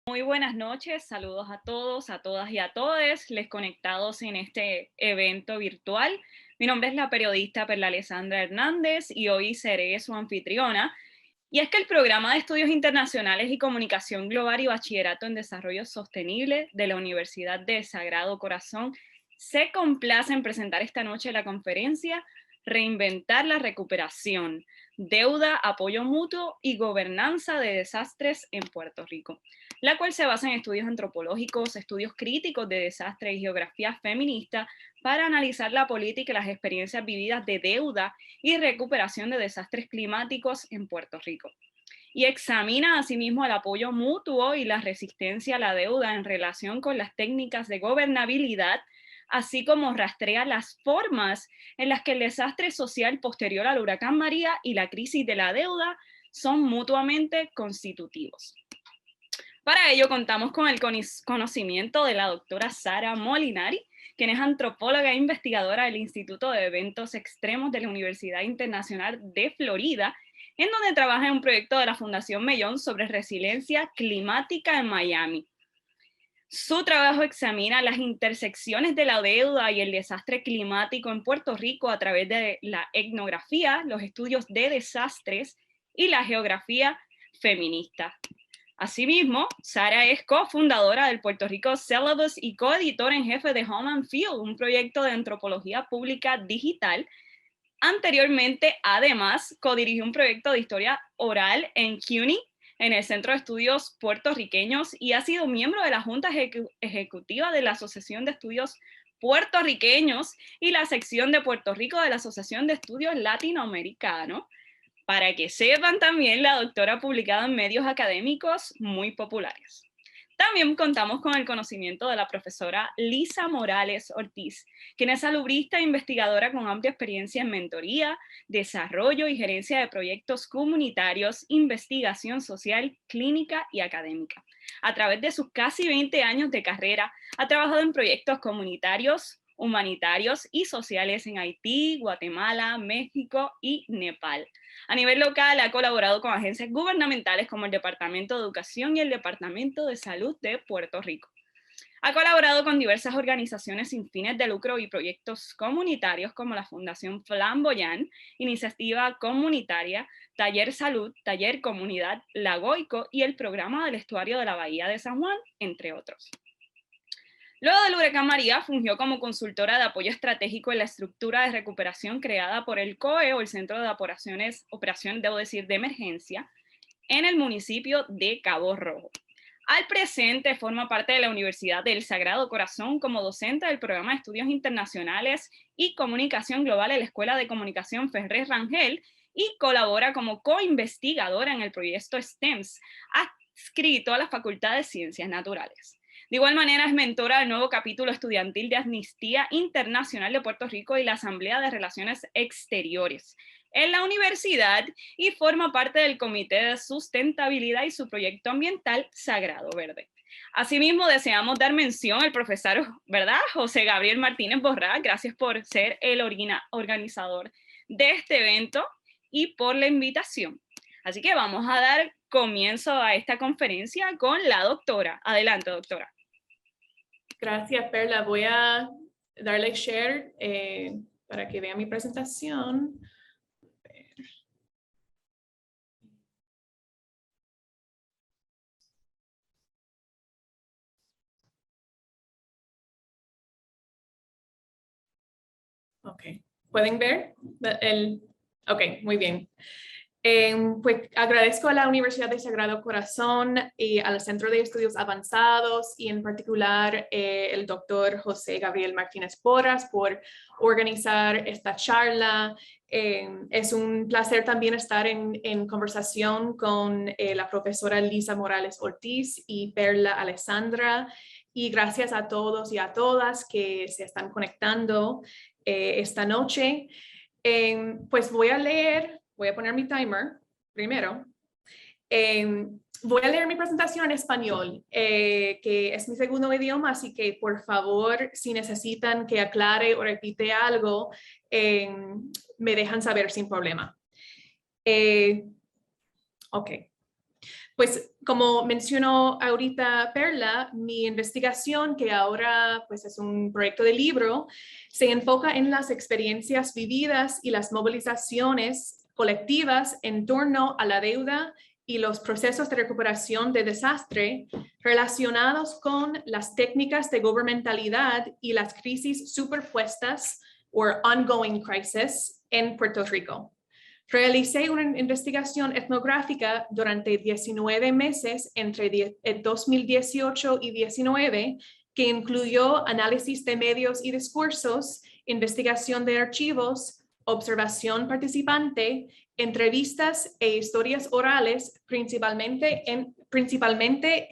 Muy buenas noches, saludos a todos, a todas y a todes, les conectados en este evento virtual. Mi nombre es la periodista Perla Alessandra Hernández y hoy seré su anfitriona. Y es que el Programa de Estudios Internacionales y Comunicación Global y Bachillerato en Desarrollo Sostenible de la Universidad de Sagrado Corazón se complace en presentar esta noche la conferencia Reinventar la recuperación, deuda, apoyo mutuo y gobernanza de desastres en Puerto Rico, la cual se basa en estudios antropológicos, estudios críticos de desastres y geografía feminista para analizar la política y las experiencias vividas de deuda y recuperación de desastres climáticos en Puerto Rico. Y examina asimismo el apoyo mutuo y la resistencia a la deuda en relación con las técnicas de gobernabilidad, así como rastrea las formas en las que el desastre social posterior al huracán María y la crisis de la deuda son mutuamente constitutivos. Para ello contamos con el conocimiento de la doctora Sara Molinari, quien es antropóloga e investigadora del Instituto de Eventos Extremos de la Universidad Internacional de Florida, en donde trabaja en un proyecto de la Fundación Mellon sobre resiliencia climática en Miami. Su trabajo examina las intersecciones de la deuda y el desastre climático en Puerto Rico a través de la etnografía, los estudios de desastres y la geografía feminista. Asimismo, Sara es cofundadora del Puerto Rico Syllabus y coeditora en jefe de Home and Field, un proyecto de antropología pública digital. Anteriormente, además, codirigió un proyecto de historia oral en CUNY, en el Centro de Estudios Puertorriqueños, y ha sido miembro de la Junta Ejecutiva de la Asociación de Estudios Puertorriqueños y la sección de Puerto Rico de la Asociación de Estudios Latinoamericanos. Para que sepan también, la doctora ha publicado en medios académicos muy populares. También contamos con el conocimiento de la profesora Lisa Morales Ortiz, quien es salubrista e investigadora con amplia experiencia en mentoría, desarrollo y gerencia de proyectos comunitarios, investigación social, clínica y académica. A través de sus casi 20 años de carrera, ha trabajado en proyectos comunitarios, humanitarios y sociales en Haití, Guatemala, México y Nepal. A nivel local ha colaborado con agencias gubernamentales como el Departamento de Educación y el Departamento de Salud de Puerto Rico. Ha colaborado con diversas organizaciones sin fines de lucro y proyectos comunitarios como la Fundación Flamboyant, Iniciativa Comunitaria, Taller Salud, Taller Comunidad Lagoico y el Programa del Estuario de la Bahía de San Juan, entre otros. Luego del huracán María, fungió como consultora de apoyo estratégico en la estructura de recuperación creada por el COE, o el Centro de Operaciones, de Emergencia, en el municipio de Cabo Rojo. Al presente forma parte de la Universidad del Sagrado Corazón como docente del Programa de Estudios Internacionales y Comunicación Global en la Escuela de Comunicación Ferrer Rangel y colabora como coinvestigadora en el proyecto STEMS, adscrito a la Facultad de Ciencias Naturales. De igual manera es mentora del nuevo capítulo estudiantil de Amnistía Internacional de Puerto Rico y la Asamblea de Relaciones Exteriores en la universidad y forma parte del Comité de Sustentabilidad y su proyecto ambiental Sagrado Verde. Asimismo, deseamos dar mención al profesor, ¿verdad?, José Gabriel Martínez Borrá. Gracias por ser el organizador de este evento y por la invitación. Así que vamos a dar comienzo a esta conferencia con la doctora. Adelante, doctora. Gracias, Perla. Voy a darle share para que vean mi presentación. Ok, ¿pueden ver? Ok, muy bien. Pues agradezco a la Universidad de Sagrado Corazón y al Centro de Estudios Avanzados y en particular el doctor José Gabriel Martínez Porras por organizar esta charla. Es un placer también estar en conversación con la profesora Lisa Morales Ortiz y Perla Alessandra, y gracias a todos y a todas que se están conectando esta noche. Pues voy a poner mi timer primero. Voy a leer mi presentación en español, que es mi segundo idioma, así que por favor, si necesitan que aclare o repite algo, me dejan saber sin problema. Ok. Pues como mencionó ahorita Perla, mi investigación, que ahora pues es un proyecto de libro, se enfoca en las experiencias vividas y las movilizaciones colectivas en torno a la deuda y los procesos de recuperación de desastre relacionados con las técnicas de gubernamentalidad y las crisis superpuestas o ongoing crisis en Puerto Rico. Realicé una investigación etnográfica durante 19 meses entre 2018 y 2019 que incluyó análisis de medios y discursos, investigación de archivos, observación participante, entrevistas e historias orales, principalmente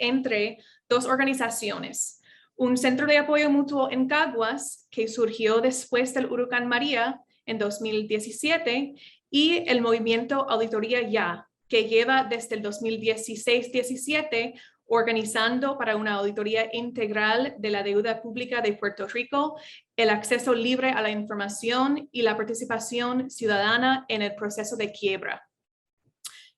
entre dos organizaciones. Un centro de apoyo mutuo en Caguas, que surgió después del huracán María en 2017, y el movimiento Auditoría Ya, que lleva desde el 2016-17 organizando para una auditoría integral de la deuda pública de Puerto Rico, el acceso libre a la información y la participación ciudadana en el proceso de quiebra.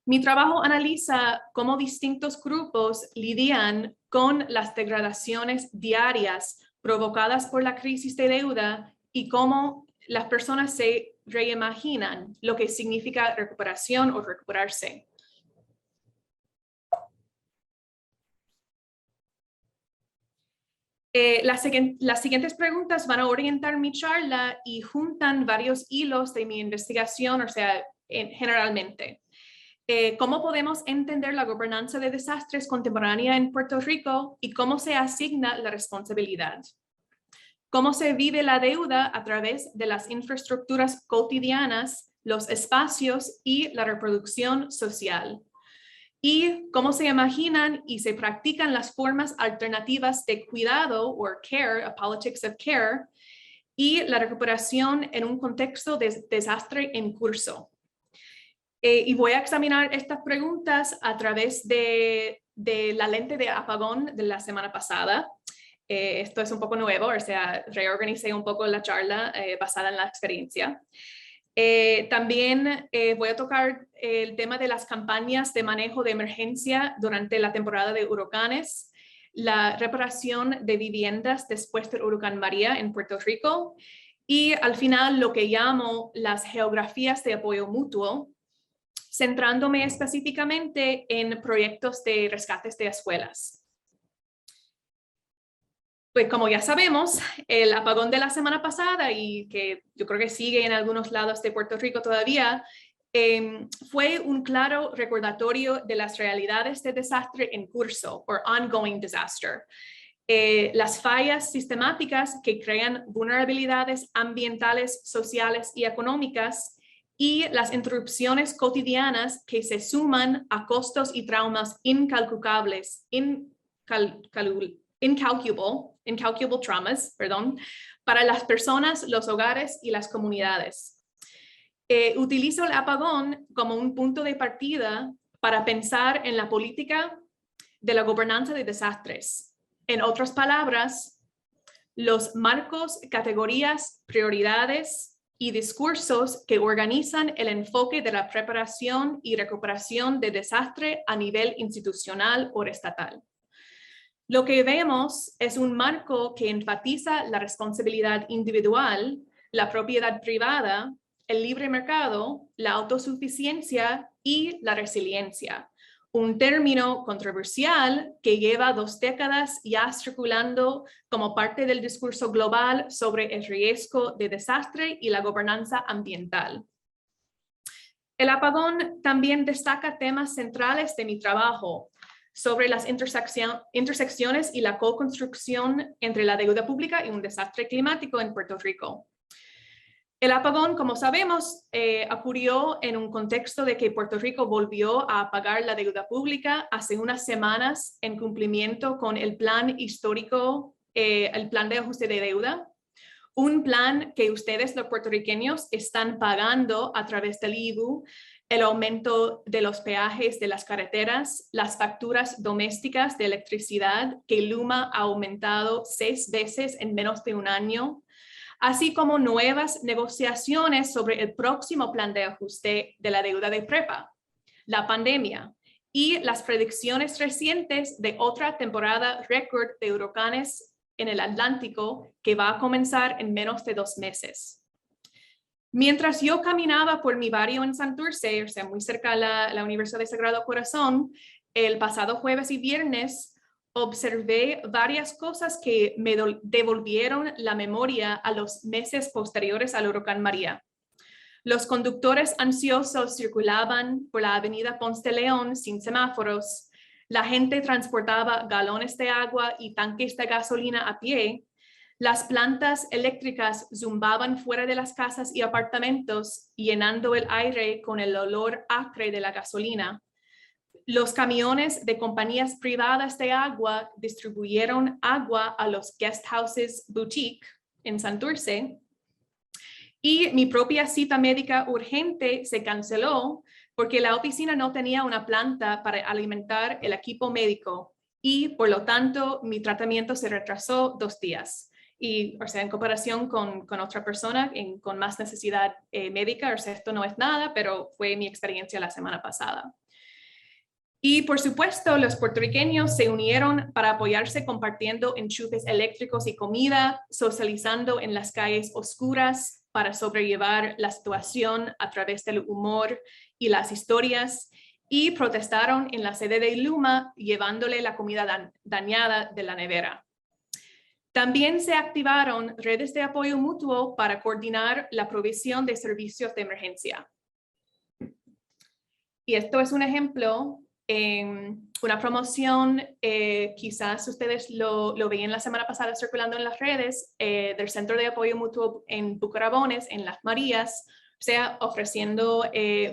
Mi trabajo analiza cómo distintos grupos lidian con las degradaciones diarias provocadas por la crisis de deuda y cómo las personas se reimaginan lo que significa recuperación o recuperarse. Las siguientes preguntas van a orientar mi charla y juntan varios hilos de mi investigación, o sea, generalmente. ¿Cómo podemos entender la gobernanza de desastres contemporánea en Puerto Rico y cómo se asigna la responsabilidad? ¿Cómo se vive la deuda a través de las infraestructuras cotidianas, los espacios y la reproducción social? Y cómo se imaginan y se practican las formas alternativas de cuidado o care, a politics of care, y la recuperación en un contexto de desastre en curso. Y voy a examinar estas preguntas a través de la lente de apagón de la semana pasada. Esto es un poco nuevo, o sea, reorganicé un poco la charla basada en la experiencia. También voy a tocar el tema de las campañas de manejo de emergencia durante la temporada de huracanes, la reparación de viviendas después del huracán María en Puerto Rico y al final lo que llamo las geografías de apoyo mutuo, centrándome específicamente en proyectos de rescates de escuelas. Pues como ya sabemos, el apagón de la semana pasada y que yo creo que sigue en algunos lados de Puerto Rico todavía, fue un claro recordatorio de las realidades de desastre en curso o ongoing disaster. Las fallas sistemáticas que crean vulnerabilidades ambientales, sociales y económicas y las interrupciones cotidianas que se suman a costos y traumas incalculables, incalculable traumas, para las personas, los hogares y las comunidades. Utilizo el apagón como un punto de partida para pensar en la política de la gobernanza de desastres. En otras palabras, los marcos, categorías, prioridades y discursos que organizan el enfoque de la preparación y recuperación de desastre a nivel institucional o estatal. Lo que vemos es un marco que enfatiza la responsabilidad individual, la propiedad privada, el libre mercado, la autosuficiencia y la resiliencia. Un término controversial que lleva 2 décadas ya circulando como parte del discurso global sobre el riesgo de desastre y la gobernanza ambiental. El apagón también destaca temas centrales de mi trabajo sobre las intersecciones y la co-construcción entre la deuda pública y un desastre climático en Puerto Rico. El apagón, como sabemos, ocurrió en un contexto de que Puerto Rico volvió a pagar la deuda pública hace unas semanas en cumplimiento con el plan histórico, el plan de ajuste de deuda, un plan que ustedes, los puertorriqueños, están pagando a través del IVU, el aumento de los peajes de las carreteras, las facturas domésticas de electricidad, que Luma ha aumentado 6 veces en menos de un año, así como nuevas negociaciones sobre el próximo plan de ajuste de la deuda de prepa, la pandemia y las predicciones recientes de otra temporada récord de huracanes en el Atlántico que va a comenzar en menos de 2 meses. Mientras yo caminaba por mi barrio en Santurce, o sea, muy cerca a la Universidad de Sagrado Corazón, el pasado jueves y viernes, observé varias cosas que me devolvieron la memoria a los meses posteriores al huracán María. Los conductores ansiosos circulaban por la avenida Ponce de León sin semáforos. La gente transportaba galones de agua y tanques de gasolina a pie. Las plantas eléctricas zumbaban fuera de las casas y apartamentos, llenando el aire con el olor acre de la gasolina. Los camiones de compañías privadas de agua distribuyeron agua a los guest houses boutique en Santurce. Y mi propia cita médica urgente se canceló porque la oficina no tenía una planta para alimentar el equipo médico y por lo tanto mi tratamiento se retrasó 2 días. Y, o sea, en comparación con otra persona con más necesidad médica, o sea, esto no es nada, pero fue mi experiencia la semana pasada. Y por supuesto, los puertorriqueños se unieron para apoyarse compartiendo enchufes eléctricos y comida, socializando en las calles oscuras para sobrellevar la situación a través del humor y las historias, y protestaron en la sede de Luma llevándole la comida dañada de la nevera. También se activaron redes de apoyo mutuo para coordinar la provisión de servicios de emergencia. Y esto es un ejemplo. Una promoción, quizás ustedes lo veían la semana pasada circulando en las redes, del Centro de Apoyo Mutuo en Bucarabones, en Las Marías, o sea, ofreciendo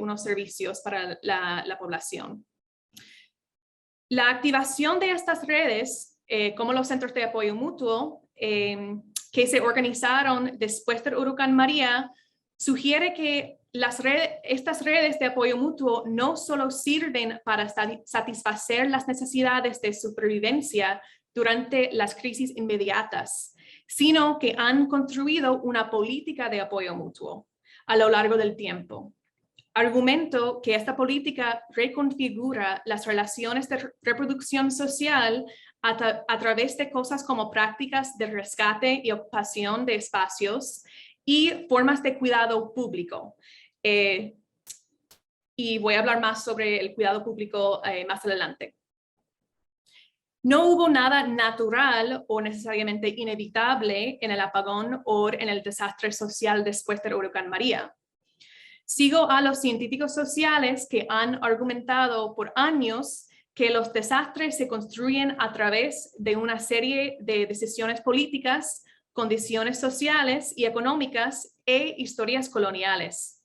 unos servicios para la población. La activación de estas redes, como los centros de apoyo mutuo, que se organizaron después del huracán María, sugiere que estas redes de apoyo mutuo no solo sirven para satisfacer las necesidades de supervivencia durante las crisis inmediatas, sino que han construido una política de apoyo mutuo a lo largo del tiempo. Argumento que esta política reconfigura las relaciones de reproducción social a través de cosas como prácticas de rescate y ocupación de espacios y formas de cuidado público. Y voy a hablar más sobre el cuidado público más adelante. No hubo nada natural o necesariamente inevitable en el apagón o en el desastre social después del huracán María. Sigo a los científicos sociales que han argumentado por años que los desastres se construyen a través de una serie de decisiones políticas, condiciones sociales y económicas e historias coloniales.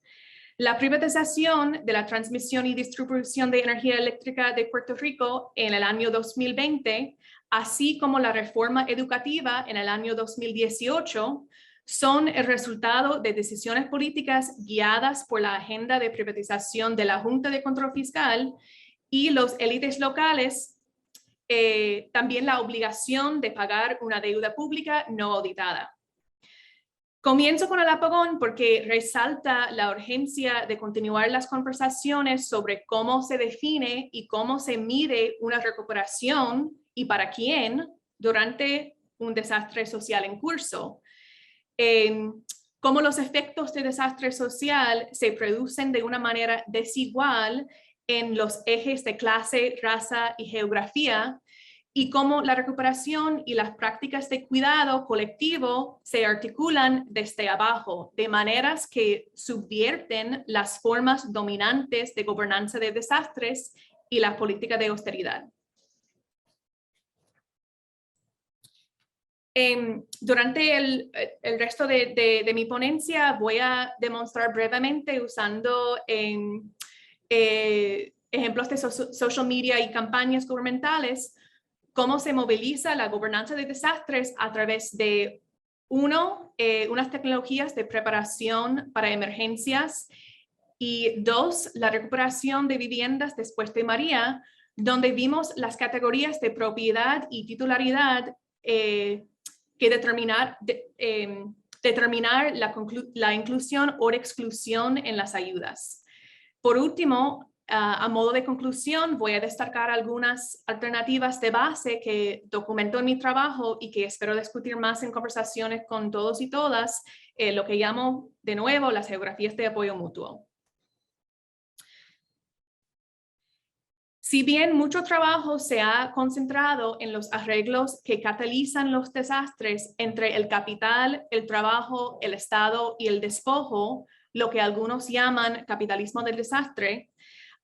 La privatización de la transmisión y distribución de energía eléctrica de Puerto Rico en el año 2020, así como la reforma educativa en el año 2018, son el resultado de decisiones políticas guiadas por la agenda de privatización de la Junta de Control Fiscal y los élites locales, también la obligación de pagar una deuda pública no auditada. Comienzo con el apagón porque resalta la urgencia de continuar las conversaciones sobre cómo se define y cómo se mide una recuperación y para quién durante un desastre social en curso. Cómo los efectos de desastre social se producen de una manera desigual en los ejes de clase, raza y geografía, y cómo la recuperación y las prácticas de cuidado colectivo se articulan desde abajo, de maneras que subvierten las formas dominantes de gobernanza de desastres y la política de austeridad. Durante el resto de mi ponencia voy a demostrar brevemente usando ejemplos de social media y campañas gubernamentales cómo se moviliza la gobernanza de desastres a través de, unas tecnologías de preparación para emergencias y 2, la recuperación de viviendas después de María, donde vimos las categorías de propiedad y titularidad que determinar la inclusión o exclusión en las ayudas. Por último, A modo de conclusión, voy a destacar algunas alternativas de base que documento en mi trabajo y que espero discutir más en conversaciones con todos y todas, lo que llamo de nuevo las geografías de apoyo mutuo. Si bien mucho trabajo se ha concentrado en los arreglos que catalizan los desastres entre el capital, el trabajo, el Estado y el despojo, lo que algunos llaman capitalismo del desastre,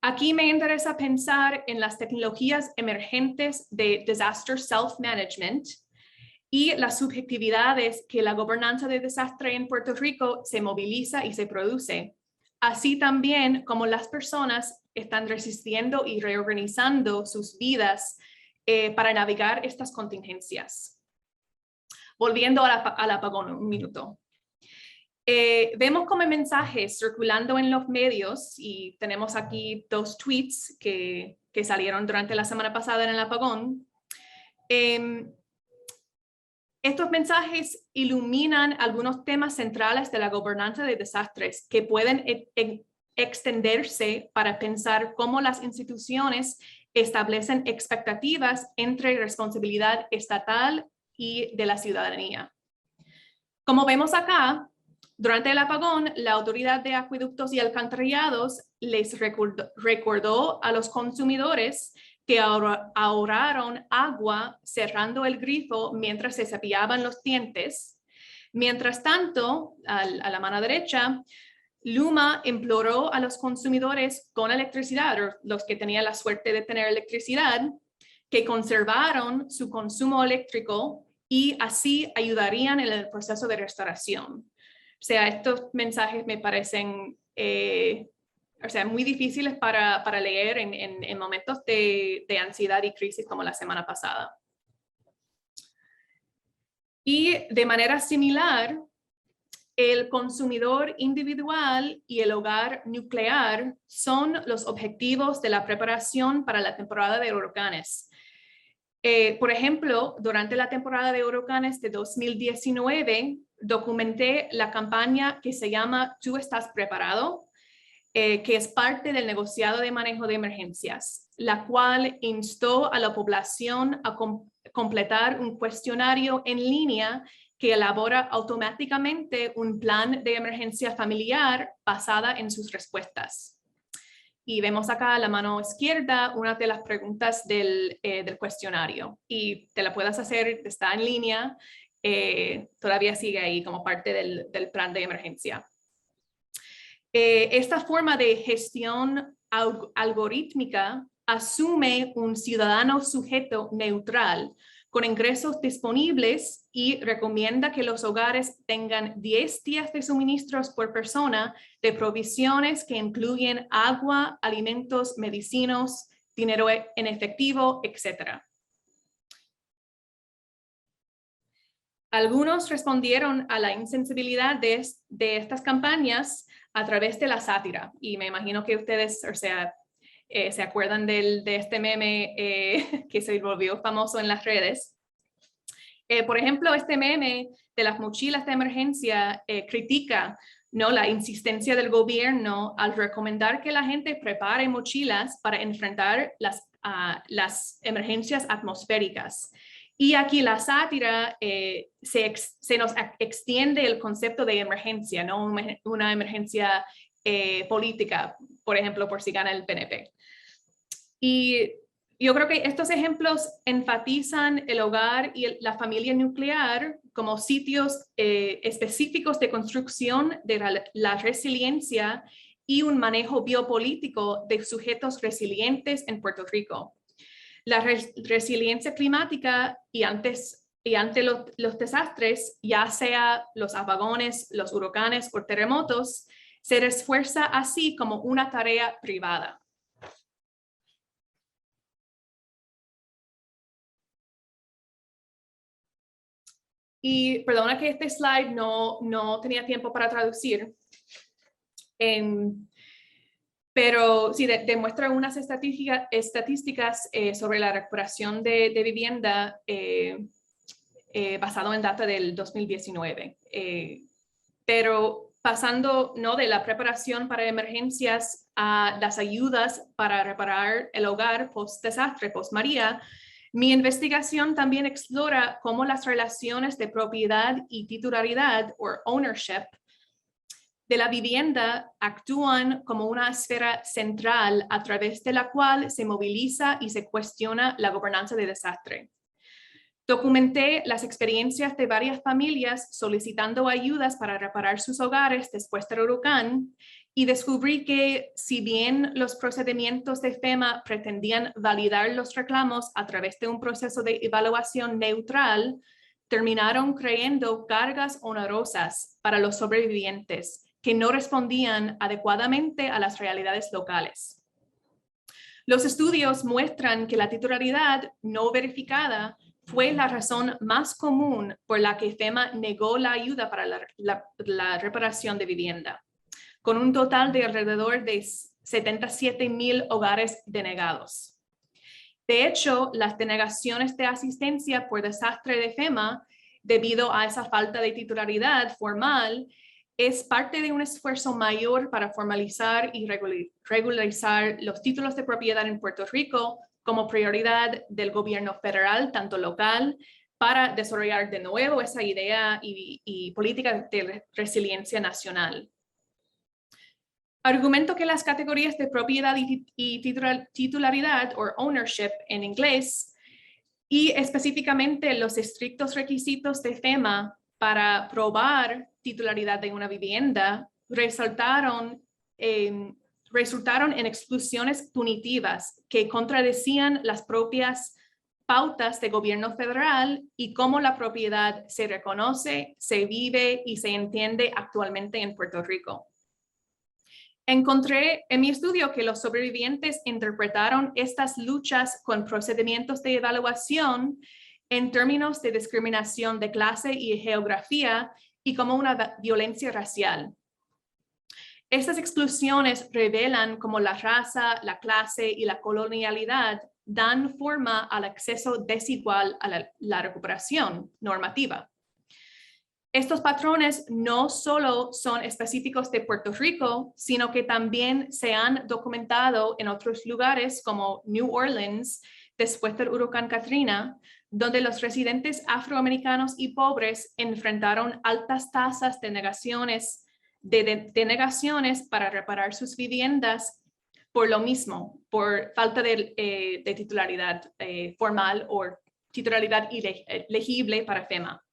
aquí me interesa pensar en las tecnologías emergentes de disaster self-management y las subjetividades que la gobernanza de desastre en Puerto Rico se moviliza y se produce, así también como las personas están resistiendo y reorganizando sus vidas para navegar estas contingencias. Volviendo al apagón, un minuto. Vemos como mensajes circulando en los medios y tenemos aquí 2 tweets que salieron durante la semana pasada en el apagón. Estos mensajes iluminan algunos temas centrales de la gobernanza de desastres que pueden extenderse para pensar cómo las instituciones establecen expectativas entre responsabilidad estatal y de la ciudadanía. Como vemos acá, durante el apagón, la Autoridad de Acueductos y Alcantarillados les recordó a los consumidores que ahorraron agua cerrando el grifo mientras se cepillaban los dientes. Mientras tanto, a la mano derecha, Luma imploró a los consumidores con electricidad, o los que tenían la suerte de tener electricidad, que conservaron su consumo eléctrico y así ayudarían en el proceso de restauración. O sea, estos mensajes me parecen muy difíciles para leer en momentos de ansiedad y crisis como la semana pasada. Y de manera similar, el consumidor individual y el hogar nuclear son los objetivos de la preparación para la temporada de huracanes. Por ejemplo, durante la temporada de huracanes de 2019, documenté la campaña que se llama ¿Tú estás preparado?, que es parte del negociado de manejo de emergencias, la cual instó a la población a completar un cuestionario en línea que elabora automáticamente un plan de emergencia familiar basada en sus respuestas. Y vemos acá a la mano izquierda una de las preguntas del cuestionario y te la puedes hacer, está en línea, todavía sigue ahí como parte del plan de emergencia. Esta forma de gestión algorítmica asume un ciudadano sujeto neutral con ingresos disponibles y recomienda que los hogares tengan 10 días de suministros por persona de provisiones que incluyen agua, alimentos, medicinas, dinero en efectivo, etc. Algunos respondieron a la insensibilidad de estas campañas a través de la sátira, y me imagino que ustedes, se acuerdan de este meme que se volvió famoso en las redes. Por ejemplo, este meme de las mochilas de emergencia critica, ¿no?, la insistencia del gobierno al recomendar que la gente prepare mochilas para enfrentar las emergencias atmosféricas. Y aquí la sátira se nos extiende el concepto de emergencia, ¿no?, una emergencia política, por ejemplo, por si gana el PNP. Y yo creo que estos ejemplos enfatizan el hogar y la familia nuclear como sitios específicos de construcción de la resiliencia y un manejo biopolítico de sujetos resilientes en Puerto Rico. La resiliencia climática y ante los desastres, ya sea los apagones, los huracanes o terremotos, se refuerza así como una tarea privada. Y perdona que este slide no tenía tiempo para traducir, pero sí demuestra unas estadísticas sobre la recuperación de vivienda basado en data del 2019. Pero pasando, ¿no?, de la preparación para emergencias a las ayudas para reparar el hogar post-desastre, post-María, mi investigación también explora cómo las relaciones de propiedad y titularidad, o ownership, de la vivienda actúan como una esfera central a través de la cual se moviliza y se cuestiona la gobernanza de desastre. Documenté las experiencias de varias familias solicitando ayudas para reparar sus hogares después del huracán y descubrí que, si bien los procedimientos de FEMA pretendían validar los reclamos a través de un proceso de evaluación neutral, terminaron creando cargas onerosas para los sobrevivientes que no respondían adecuadamente a las realidades locales. Los estudios muestran que la titularidad no verificada fue la razón más común por la que FEMA negó la ayuda para la reparación de vivienda, con un total de alrededor de 77,000 hogares denegados. De hecho, las denegaciones de asistencia por desastre de FEMA, debido a esa falta de titularidad formal, es parte de un esfuerzo mayor para formalizar y regularizar los títulos de propiedad en Puerto Rico como prioridad del gobierno federal, tanto local, para desarrollar de nuevo esa idea y política de resiliencia nacional. Argumento que las categorías de propiedad y titularidad, o ownership en inglés, y específicamente los estrictos requisitos de FEMA para probar titularidad de una vivienda, resultaron en exclusiones punitivas que contradecían las propias pautas de gobierno federal y cómo la propiedad se reconoce, se vive y se entiende actualmente en Puerto Rico. Encontré en mi estudio que los sobrevivientes interpretaron estas luchas con procedimientos de evaluación en términos de discriminación de clase y geografía y como una violencia racial. Estas exclusiones revelan cómo la raza, la clase y la colonialidad dan forma al acceso desigual a la recuperación normativa. Estos patrones no solo son específicos de Puerto Rico, sino que también se han documentado en otros lugares como New Orleans después del huracán Katrina, donde los residentes afroamericanos y pobres enfrentaron altas tasas de denegaciones para reparar sus viviendas por lo mismo, por falta de titularidad formal o titularidad legible para FEMA.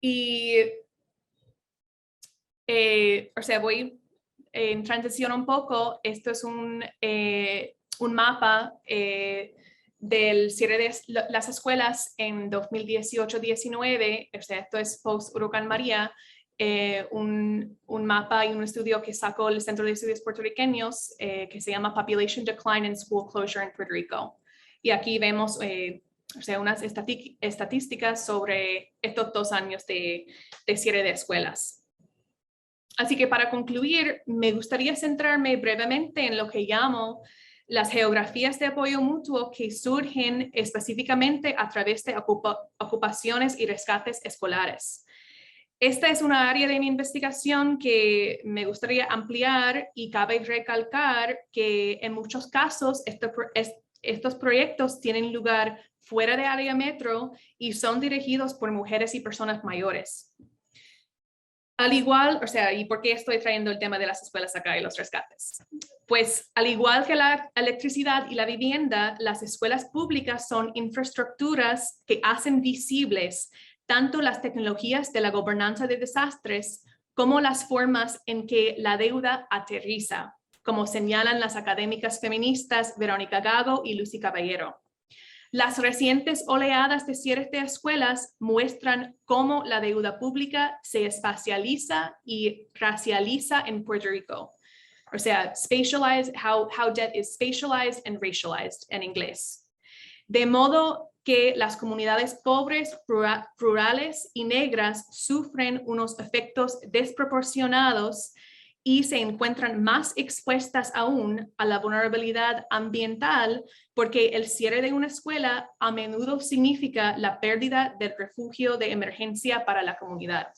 Y, voy en transición un poco. Esto es un mapa del cierre de las escuelas en 2018-19, esto es post-Huracán María, un mapa y un estudio que sacó el Centro de Estudios Puertorriqueños que se llama Population Decline and School Closure in Puerto Rico. Y aquí vemos unas estadísticas sobre estos 2 años de cierre de escuelas. Así que para concluir, me gustaría centrarme brevemente en lo que llamo las geografías de apoyo mutuo que surgen específicamente a través de ocupaciones y rescates escolares. Esta es una área de mi investigación que me gustaría ampliar y cabe recalcar que en muchos casos estos proyectos tienen lugar fuera de área metro y son dirigidos por mujeres y personas mayores. Al igual, ¿y por qué estoy trayendo el tema de las escuelas acá y los rescates? Pues al igual que la electricidad y la vivienda, las escuelas públicas son infraestructuras que hacen visibles tanto las tecnologías de la gobernanza de desastres como las formas en que la deuda aterriza, como señalan las académicas feministas Verónica Gago y Lucy Caballero. Las recientes oleadas de cierres de escuelas muestran cómo la deuda pública se espacializa y racializa en Puerto Rico. How debt is spatialized and racialized en inglés. De modo que las comunidades pobres, rurales y negras sufren unos efectos desproporcionados y se encuentran más expuestas aún a la vulnerabilidad ambiental porque el cierre de una escuela a menudo significa la pérdida del refugio de emergencia para la comunidad.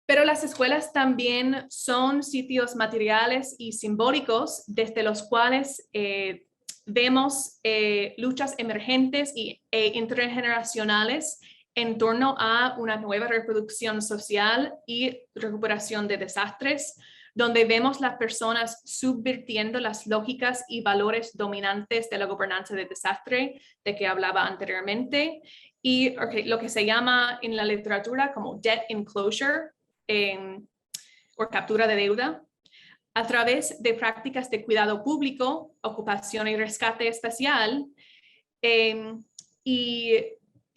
Pero las escuelas también son sitios materiales y simbólicos desde los cuales vemos luchas emergentes e intergeneracionales en torno a una nueva reproducción social y recuperación de desastres, donde vemos las personas subvirtiendo las lógicas y valores dominantes de la gobernanza de desastre de que hablaba anteriormente, y lo que se llama en la literatura como debt enclosure, o captura de deuda, a través de prácticas de cuidado público, ocupación y rescate especial. Y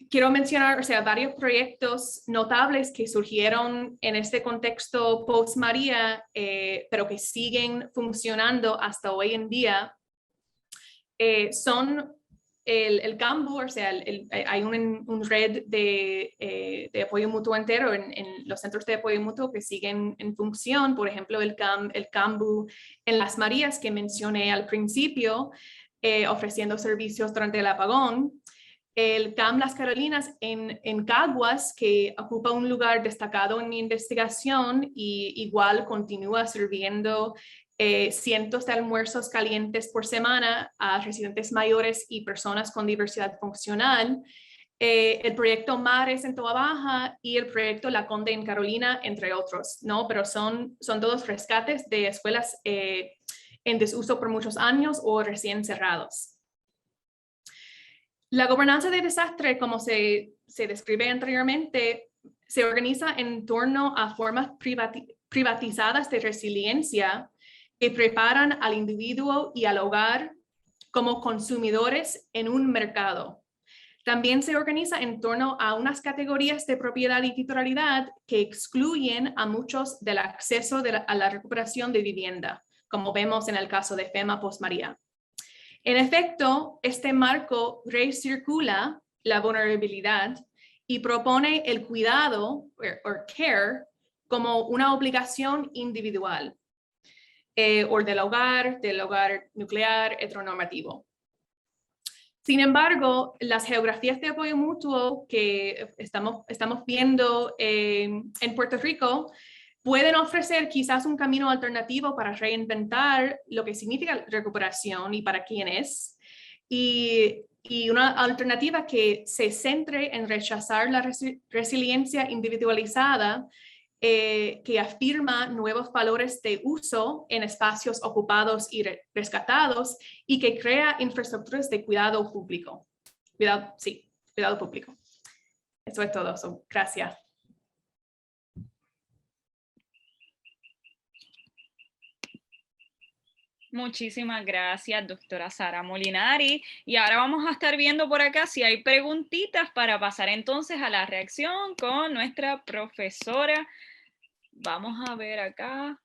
quiero mencionar, varios proyectos notables que surgieron en este contexto post-María, pero que siguen funcionando hasta hoy en día, son el CAMBU, hay un red de apoyo mutuo entero en los centros de apoyo mutuo que siguen en función. Por ejemplo, el CAMBU en Las Marías que mencioné al principio, ofreciendo servicios durante el apagón. El CAM Las Carolinas en Caguas, que ocupa un lugar destacado en mi investigación y igual continúa sirviendo cientos de almuerzos calientes por semana a residentes mayores y personas con diversidad funcional. El proyecto Mares en Toa Baja y el proyecto La Conde en Carolina, entre otros, ¿no? Pero son todos rescates de escuelas en desuso por muchos años o recién cerrados. La gobernanza de desastre, como se describe anteriormente, se organiza en torno a formas privatizadas de resiliencia que preparan al individuo y al hogar como consumidores en un mercado. También se organiza en torno a unas categorías de propiedad y titularidad que excluyen a muchos del acceso a la recuperación de vivienda, como vemos en el caso de FEMA post-María. En efecto, este marco recircula la vulnerabilidad y propone el cuidado o care como una obligación individual o del hogar nuclear heteronormativo. Sin embargo, las geografías de apoyo mutuo que estamos viendo en Puerto Rico pueden ofrecer quizás un camino alternativo para reinventar lo que significa recuperación y para quién es, y una alternativa que se centre en rechazar la resiliencia individualizada, que afirma nuevos valores de uso en espacios ocupados y rescatados y que crea infraestructuras de cuidado público. Cuidado público. Eso es todo. Gracias. Muchísimas gracias, doctora Sara Molinari. Y ahora vamos a estar viendo por acá si hay preguntitas para pasar entonces a la reacción con nuestra profesora. Vamos a ver acá.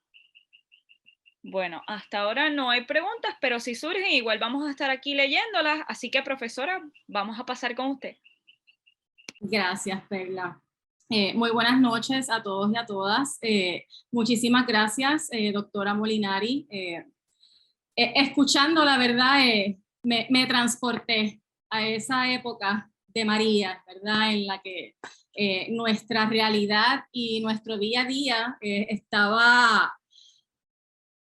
Bueno, hasta ahora no hay preguntas, pero si surgen, igual vamos a estar aquí leyéndolas. Así que, profesora, vamos a pasar con usted. Gracias, Perla. Muy buenas noches a todos y a todas. Muchísimas gracias, doctora Molinari. Escuchando, la verdad, me transporté a esa época de María, ¿verdad? En la que nuestra realidad y nuestro día a día estaba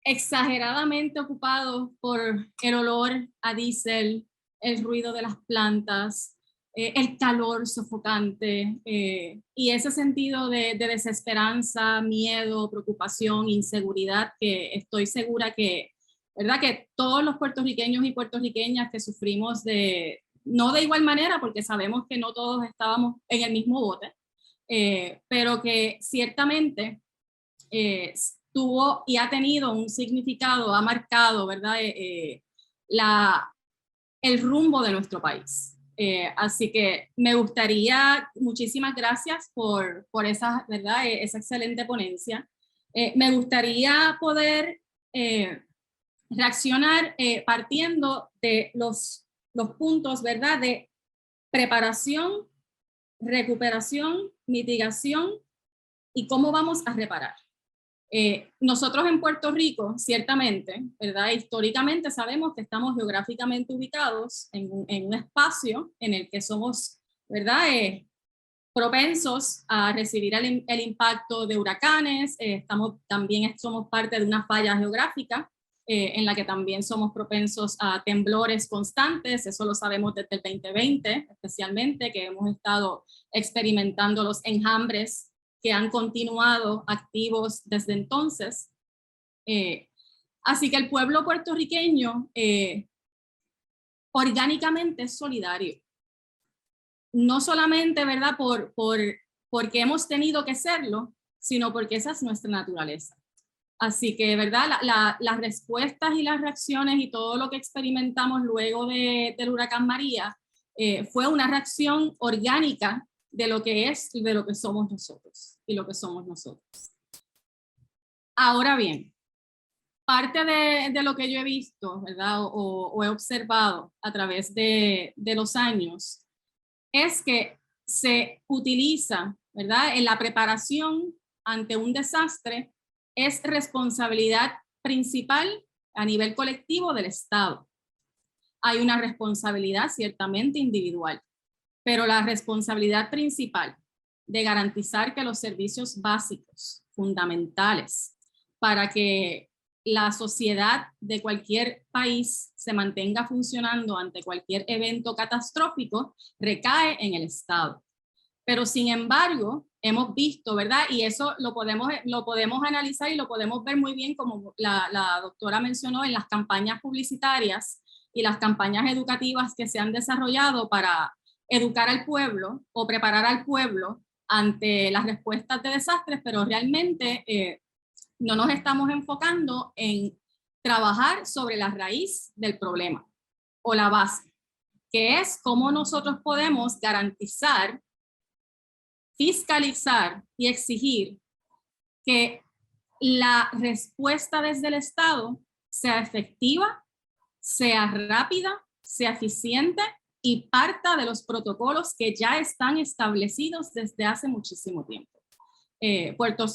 exageradamente ocupado por el olor a diésel, el ruido de las plantas, el calor sofocante y ese sentido de desesperanza, miedo, preocupación, inseguridad que estoy segura que, ¿verdad? Que todos los puertorriqueños y puertorriqueñas que sufrimos no de igual manera, porque sabemos que no todos estábamos en el mismo bote, pero que ciertamente tuvo y ha tenido un significado, ha marcado, ¿verdad? El rumbo de nuestro país. Así que me gustaría, muchísimas gracias por esa, ¿verdad? Esa excelente ponencia. Me gustaría poder reaccionar partiendo de los puntos, ¿verdad? De preparación, recuperación, mitigación ¿Y cómo vamos a reparar? Nosotros en Puerto Rico, ciertamente, ¿verdad? Históricamente sabemos que estamos geográficamente ubicados en un espacio en el que somos, ¿verdad? Propensos a recibir el impacto de huracanes, también somos parte de una falla geográfica en la que también somos propensos a temblores constantes, eso lo sabemos desde el 2020, especialmente, que hemos estado experimentando los enjambres que han continuado activos desde entonces. Así que el pueblo puertorriqueño orgánicamente es solidario. No solamente, ¿verdad?, porque hemos tenido que serlo, sino porque esa es nuestra naturaleza. Así que, ¿verdad?, las respuestas y las reacciones y todo lo que experimentamos luego del huracán María fue una reacción orgánica de lo que somos nosotros y lo que somos nosotros. Ahora bien, parte de lo que yo he visto, ¿verdad?, o he observado a través de los años, es que se utiliza, ¿verdad?, en la preparación ante un desastre, es responsabilidad principal a nivel colectivo del Estado. Hay una responsabilidad ciertamente individual, pero la responsabilidad principal de garantizar que los servicios básicos, fundamentales, para que la sociedad de cualquier país se mantenga funcionando ante cualquier evento catastrófico, recae en el Estado. Pero sin embargo, hemos visto, ¿verdad? Y eso lo podemos analizar y lo podemos ver muy bien, como la doctora mencionó, en las campañas publicitarias y las campañas educativas que se han desarrollado para educar al pueblo o preparar al pueblo ante las respuestas de desastres, pero realmente no nos estamos enfocando en trabajar sobre la raíz del problema o la base, que es cómo nosotros podemos garantizar, fiscalizar y exigir que la respuesta desde el Estado sea efectiva, sea rápida, sea eficiente y parta de los protocolos que ya están establecidos desde hace muchísimo tiempo. Puerto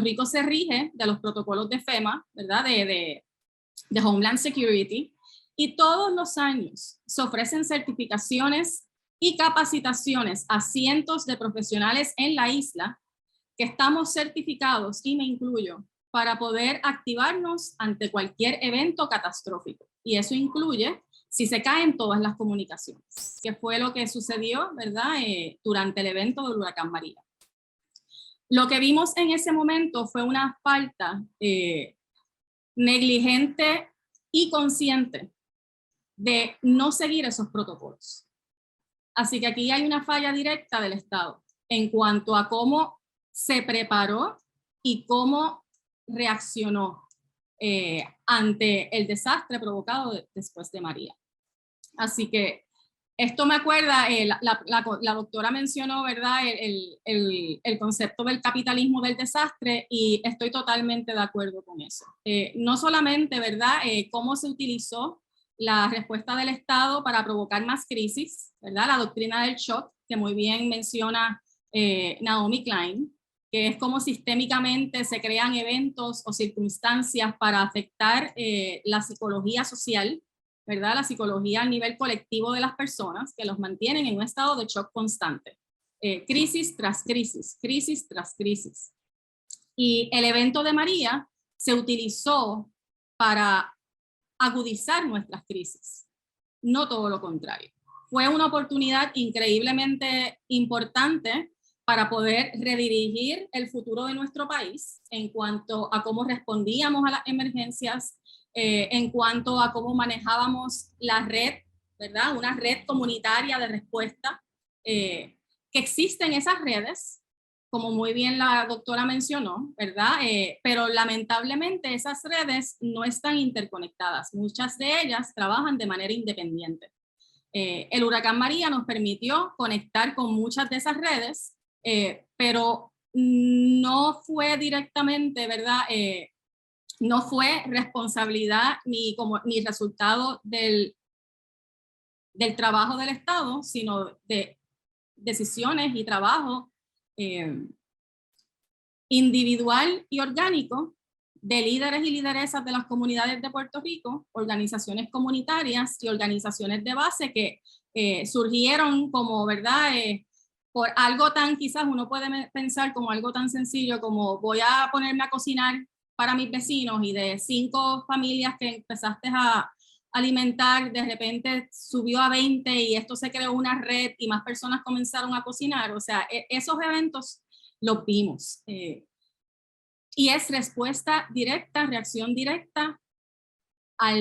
Rico se rige de los protocolos de FEMA, ¿verdad? De Homeland Security, y todos los años se ofrecen certificaciones y capacitaciones a cientos de profesionales en la isla que estamos certificados, y me incluyo, para poder activarnos ante cualquier evento catastrófico. Y eso incluye si se caen todas las comunicaciones, que fue lo que sucedió, ¿verdad?, durante el evento del huracán María. Lo que vimos en ese momento fue una falta negligente y consciente de no seguir esos protocolos. Así que aquí hay una falla directa del Estado en cuanto a cómo se preparó y cómo reaccionó ante el desastre provocado después de María. Así que esto me acuerda, la doctora mencionó, ¿verdad?, el concepto del capitalismo del desastre, y estoy totalmente de acuerdo con eso. No solamente, ¿verdad?, cómo se utilizó la respuesta del Estado para provocar más crisis, ¿verdad?, la doctrina del shock, que muy bien menciona Naomi Klein, que es como sistémicamente se crean eventos o circunstancias para afectar la psicología social, ¿verdad?, la psicología a nivel colectivo de las personas, que los mantienen en un estado de shock constante. Crisis tras crisis, crisis tras crisis. Y el evento de María se utilizó para agudizar nuestras crisis, no todo lo contrario. Fue una oportunidad increíblemente importante para poder redirigir el futuro de nuestro país en cuanto a cómo respondíamos a las emergencias, en cuanto a cómo manejábamos la red, ¿verdad?, una red comunitaria de respuesta, que existen esas redes, como muy bien la doctora mencionó, ¿verdad? Pero lamentablemente esas redes no están interconectadas. Muchas de ellas trabajan de manera independiente. El huracán María nos permitió conectar con muchas de esas redes, pero no fue directamente, ¿verdad?, no fue responsabilidad ni resultado del trabajo del Estado, sino de decisiones y trabajo individual y orgánico de líderes y lideresas de las comunidades de Puerto Rico, organizaciones comunitarias y organizaciones de base que surgieron como, ¿verdad? Por algo tan, quizás uno puede pensar como algo tan sencillo como voy a ponerme a cocinar para mis vecinos, y de 5 familias que empezaste a alimentar, de repente subió a 20 y esto se creó una red y más personas comenzaron a cocinar. O sea, esos eventos los vimos. Y es respuesta directa, reacción directa a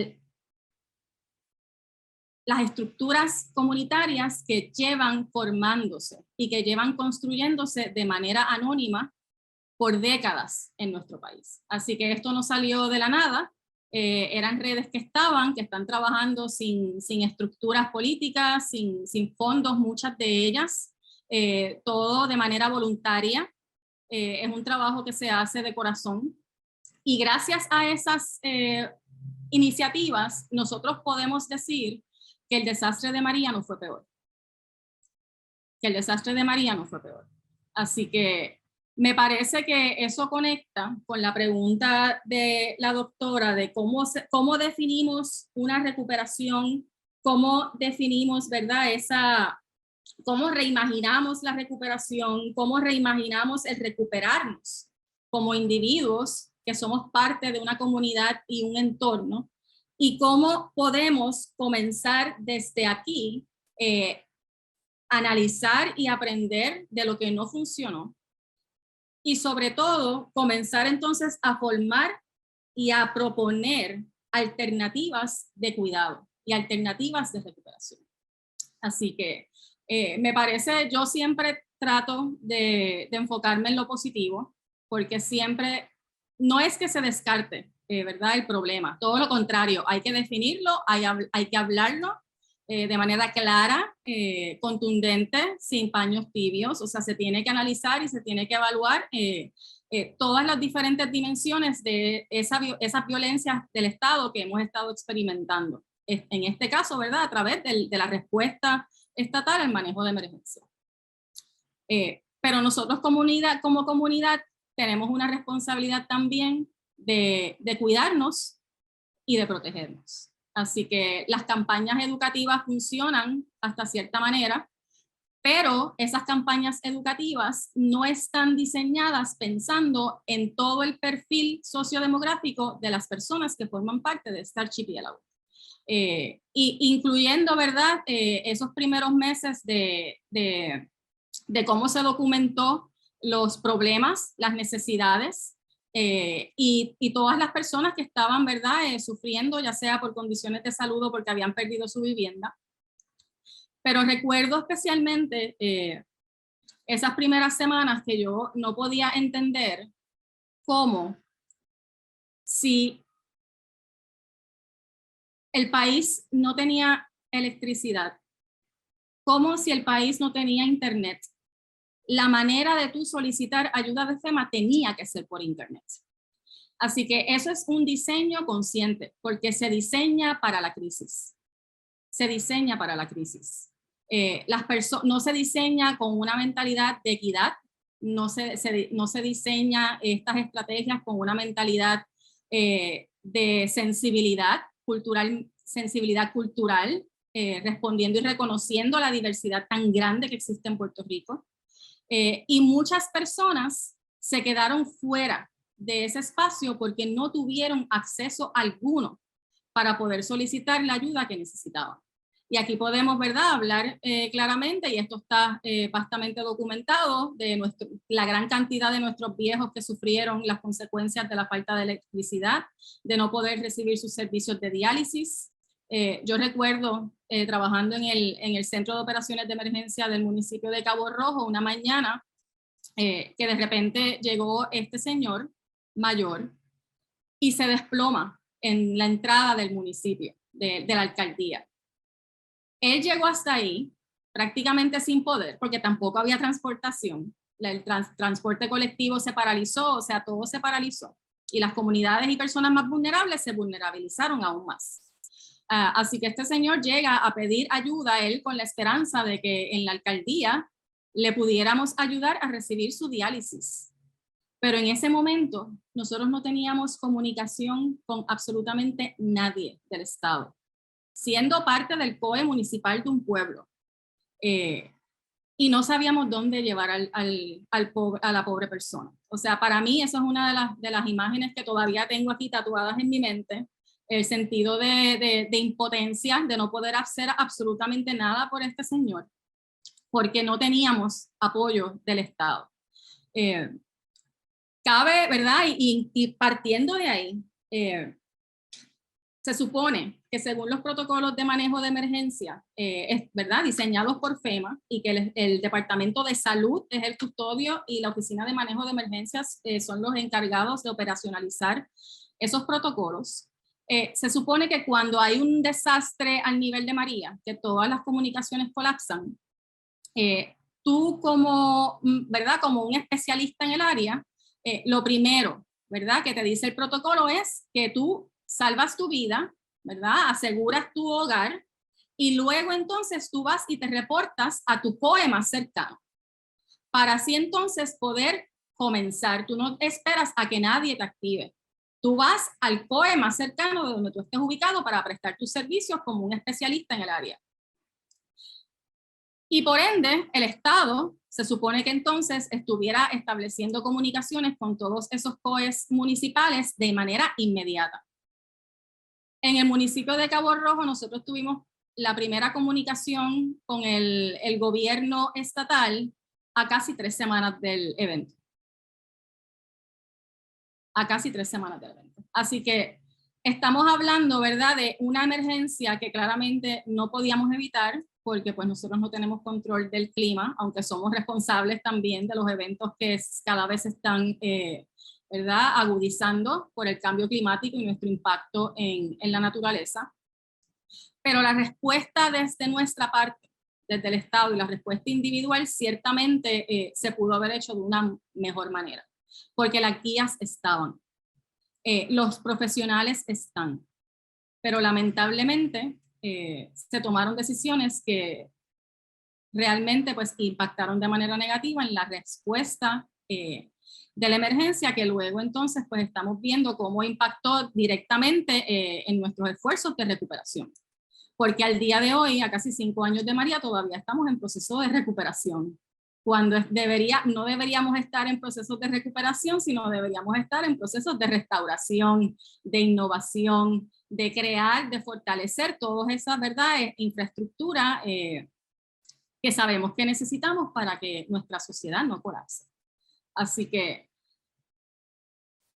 las estructuras comunitarias que llevan formándose y que llevan construyéndose de manera anónima por décadas en nuestro país. Así que esto no salió de la nada, eran redes que están trabajando sin estructuras políticas, sin fondos, muchas de ellas, todo de manera voluntaria. Es un trabajo que se hace de corazón, y gracias a esas iniciativas nosotros podemos decir que el desastre de María no fue peor. Así que me parece que eso conecta con la pregunta de la doctora de cómo definimos una recuperación, cómo definimos, ¿verdad? Cómo reimaginamos la recuperación, cómo reimaginamos el recuperarnos como individuos que somos parte de una comunidad y un entorno, y cómo podemos comenzar desde aquí analizar y aprender de lo que no funcionó, y sobre todo comenzar entonces a formar y a proponer alternativas de cuidado y alternativas de recuperación. Así que me parece, yo siempre trato de enfocarme en lo positivo, porque siempre no es que se descarte, ¿verdad?, el problema. Todo lo contrario, hay que definirlo, hay que hablarlo de manera clara, contundente, sin paños tibios. O sea, se tiene que analizar y se tiene que evaluar todas las diferentes dimensiones de esas violencias del Estado que hemos estado experimentando. En este caso, ¿verdad?, a través de la respuesta estatal al manejo de emergencia. Pero nosotros como comunidad tenemos una responsabilidad también de cuidarnos y de protegernos. Así que las campañas educativas funcionan hasta cierta manera, pero esas campañas educativas no están diseñadas pensando en todo el perfil sociodemográfico de las personas que forman parte de este archipiélago. Incluyendo, ¿verdad?, esos primeros meses de cómo se documentó los problemas, las necesidades, y todas las personas que estaban, ¿verdad?, sufriendo, ya sea por condiciones de salud o porque habían perdido su vivienda. Pero recuerdo especialmente esas primeras semanas que yo no podía entender cómo, si el país no tenía electricidad, como si el país no tenía internet, la manera de tú solicitar ayuda de FEMA tenía que ser por internet. Así que eso es un diseño consciente, porque se diseña para la crisis. Se diseña para la crisis. No se diseña con una mentalidad de equidad, no se diseña estas estrategias con una mentalidad de sensibilidad cultural, respondiendo y reconociendo la diversidad tan grande que existe en Puerto Rico. Y muchas personas se quedaron fuera de ese espacio porque no tuvieron acceso alguno para poder solicitar la ayuda que necesitaban. Y aquí podemos, ¿verdad?, hablar claramente, y esto está vastamente documentado, de la gran cantidad de nuestros viejos que sufrieron las consecuencias de la falta de electricidad, de no poder recibir sus servicios de diálisis. Yo recuerdo trabajando en el Centro de Operaciones de Emergencia del municipio de Cabo Rojo una mañana que de repente llegó este señor mayor y se desploma en la entrada del municipio, de la alcaldía. Él llegó hasta ahí prácticamente sin poder, porque tampoco había transportación. El transporte colectivo se paralizó, o sea, todo se paralizó. Y las comunidades y personas más vulnerables se vulnerabilizaron aún más. Así que este señor llega a pedir ayuda, él con la esperanza de que en la alcaldía le pudiéramos ayudar a recibir su diálisis. Pero en ese momento nosotros no teníamos comunicación con absolutamente nadie del Estado, siendo parte del COE municipal de un pueblo. Y no sabíamos dónde llevar a la pobre persona. O sea, para mí eso es una de las imágenes que todavía tengo aquí tatuadas en mi mente, el sentido de impotencia, de no poder hacer absolutamente nada por este señor, porque no teníamos apoyo del Estado. Cabe, ¿verdad? Y partiendo de ahí, se supone que según los protocolos de manejo de emergencia, ¿verdad? Diseñados por FEMA, y que el Departamento de Salud es el custodio y la Oficina de Manejo de Emergencias son los encargados de operacionalizar esos protocolos. Se supone que cuando hay un desastre al nivel de María, que todas las comunicaciones colapsan, tú como, ¿verdad? Como un especialista en el área, lo primero, ¿verdad? Que te dice el protocolo es que tú salvas tu vida, ¿verdad? Aseguras tu hogar y luego entonces tú vas y te reportas a tu COE más cercano para así entonces poder comenzar. Tú no esperas a que nadie te active. Tú vas al COE más cercano de donde tú estés ubicado para prestar tus servicios como un especialista en el área. Y por ende, el Estado se supone que entonces estuviera estableciendo comunicaciones con todos esos COEs municipales de manera inmediata. En el municipio de Cabo Rojo nosotros tuvimos la primera comunicación con el gobierno estatal a casi 3 semanas del evento. A casi 3 semanas del evento. Así que estamos hablando, ¿verdad?, de una emergencia que claramente no podíamos evitar porque pues nosotros no tenemos control del clima, aunque somos responsables también de los eventos que cada vez están ¿verdad?, agudizando por el cambio climático y nuestro impacto en la naturaleza. Pero la respuesta desde nuestra parte, desde el Estado, y la respuesta individual ciertamente se pudo haber hecho de una mejor manera, porque las guías estaban, los profesionales están, pero lamentablemente se tomaron decisiones que realmente pues impactaron de manera negativa en la respuesta de la emergencia, que luego entonces pues estamos viendo cómo impactó directamente en nuestros esfuerzos de recuperación. Porque al día de hoy, a casi 5 años de María, todavía estamos en proceso de recuperación. Cuando no deberíamos estar en procesos de recuperación, sino deberíamos estar en procesos de restauración, de innovación, de crear, de fortalecer todas esas, ¿verdad?, infraestructura que sabemos que necesitamos para que nuestra sociedad no colapse. Así que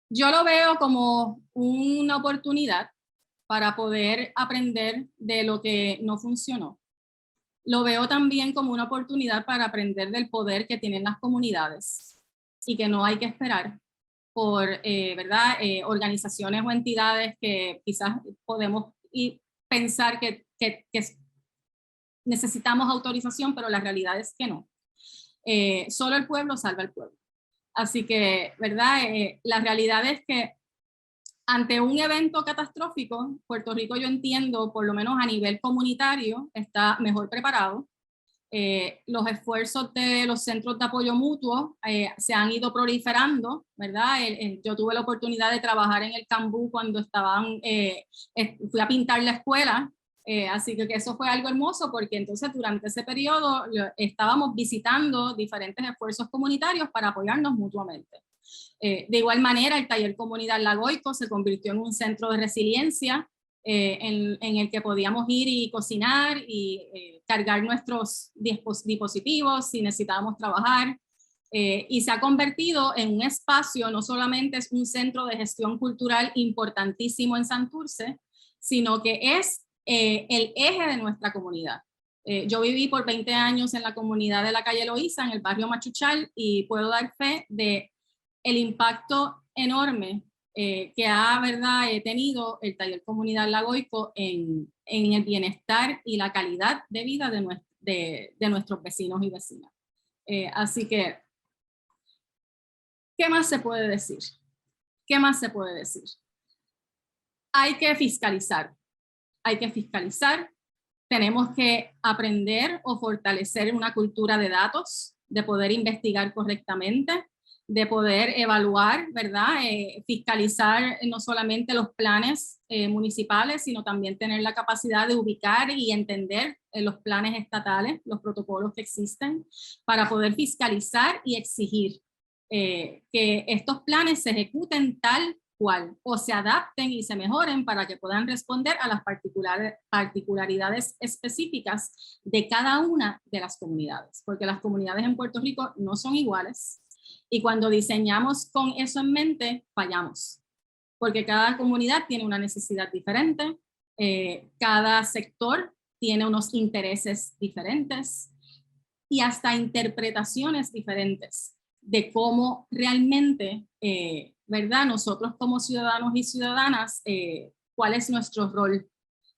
yo lo veo como una oportunidad para poder aprender de lo que no funcionó. Lo veo también como una oportunidad para aprender del poder que tienen las comunidades y que no hay que esperar por ¿verdad? Organizaciones o entidades que quizás podemos pensar que necesitamos autorización, pero la realidad es que no. Solo el pueblo salva al pueblo. Así que, ¿verdad? La realidad es que ante un evento catastrófico, Puerto Rico, yo entiendo, por lo menos a nivel comunitario, está mejor preparado. Los esfuerzos de los centros de apoyo mutuo se han ido proliferando, ¿verdad? Yo tuve la oportunidad de trabajar en el Cambú cuando fui a pintar la escuela, así que eso fue algo hermoso porque entonces durante ese periodo estábamos visitando diferentes esfuerzos comunitarios para apoyarnos mutuamente. De igual manera, el taller Comunidad Lagoico se convirtió en un centro de resiliencia en el que podíamos ir y cocinar y cargar nuestros dispositivos si necesitábamos trabajar. Y se ha convertido en un espacio, no solamente es un centro de gestión cultural importantísimo en Santurce, sino que es el eje de nuestra comunidad. Yo viví por 20 años en la comunidad de la calle Loíza, en el barrio Machuchal, y puedo dar fe de el impacto enorme que ha, ¿verdad?, tenido el taller Comunidad Lagoico en el bienestar y la calidad de vida de nuestros vecinos y vecinas. Así que, ¿qué más se puede decir? ¿Qué más se puede decir? Hay que fiscalizar. Hay que fiscalizar. Tenemos que aprender o fortalecer una cultura de datos, de poder investigar correctamente. de poder evaluar, ¿verdad? Fiscalizar no solamente los planes municipales, sino también tener la capacidad de ubicar y entender los planes estatales, los protocolos que existen, para poder fiscalizar y exigir que estos planes se ejecuten tal cual o se adapten y se mejoren para que puedan responder a las particularidades específicas de cada una de las comunidades, porque las comunidades en Puerto Rico no son iguales y cuando diseñamos con eso en mente, fallamos, porque cada comunidad tiene una necesidad diferente, cada sector tiene unos intereses diferentes y hasta interpretaciones diferentes de cómo realmente, ¿verdad? Nosotros como ciudadanos y ciudadanas, cuál es nuestro rol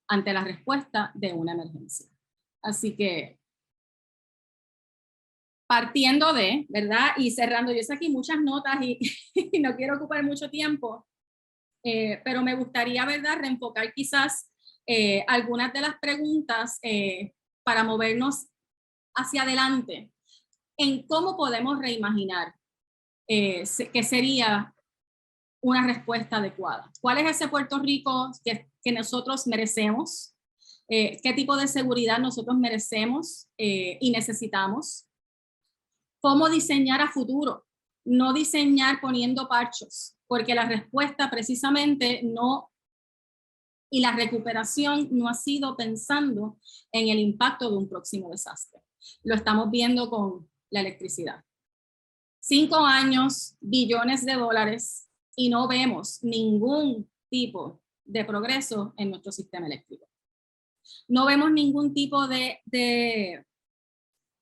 ante la respuesta de una emergencia. Así que, partiendo de, ¿verdad? Y cerrando, yo sé aquí muchas notas y no quiero ocupar mucho tiempo, pero me gustaría, ¿verdad?, reenfocar quizás algunas de las preguntas para movernos hacia adelante en cómo podemos reimaginar qué sería una respuesta adecuada. ¿Cuál es ese Puerto Rico que nosotros merecemos? ¿Qué tipo de seguridad nosotros merecemos y necesitamos? ¿Cómo diseñar a futuro? No diseñar poniendo parchos, porque la respuesta precisamente no, y la recuperación no ha sido pensando en el impacto de un próximo desastre. Lo estamos viendo con la electricidad. 5 años, billones de dólares, y no vemos ningún tipo de progreso en nuestro sistema eléctrico. No vemos ningún tipo de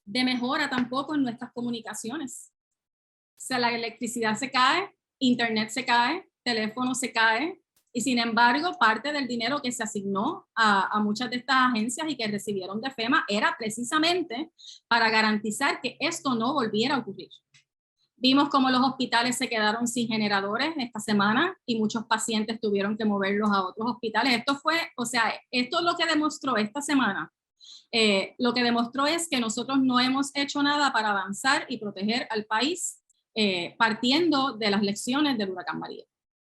mejora tampoco en nuestras comunicaciones. O sea, la electricidad se cae, internet se cae, teléfono se cae, y sin embargo, parte del dinero que se asignó a muchas de estas agencias y que recibieron de FEMA era precisamente para garantizar que esto no volviera a ocurrir. Vimos cómo los hospitales se quedaron sin generadores esta semana y muchos pacientes tuvieron que moverlos a otros hospitales. Esto es lo que demostró esta semana. Lo que demostró es que nosotros no hemos hecho nada para avanzar y proteger al país partiendo de las lecciones del huracán María.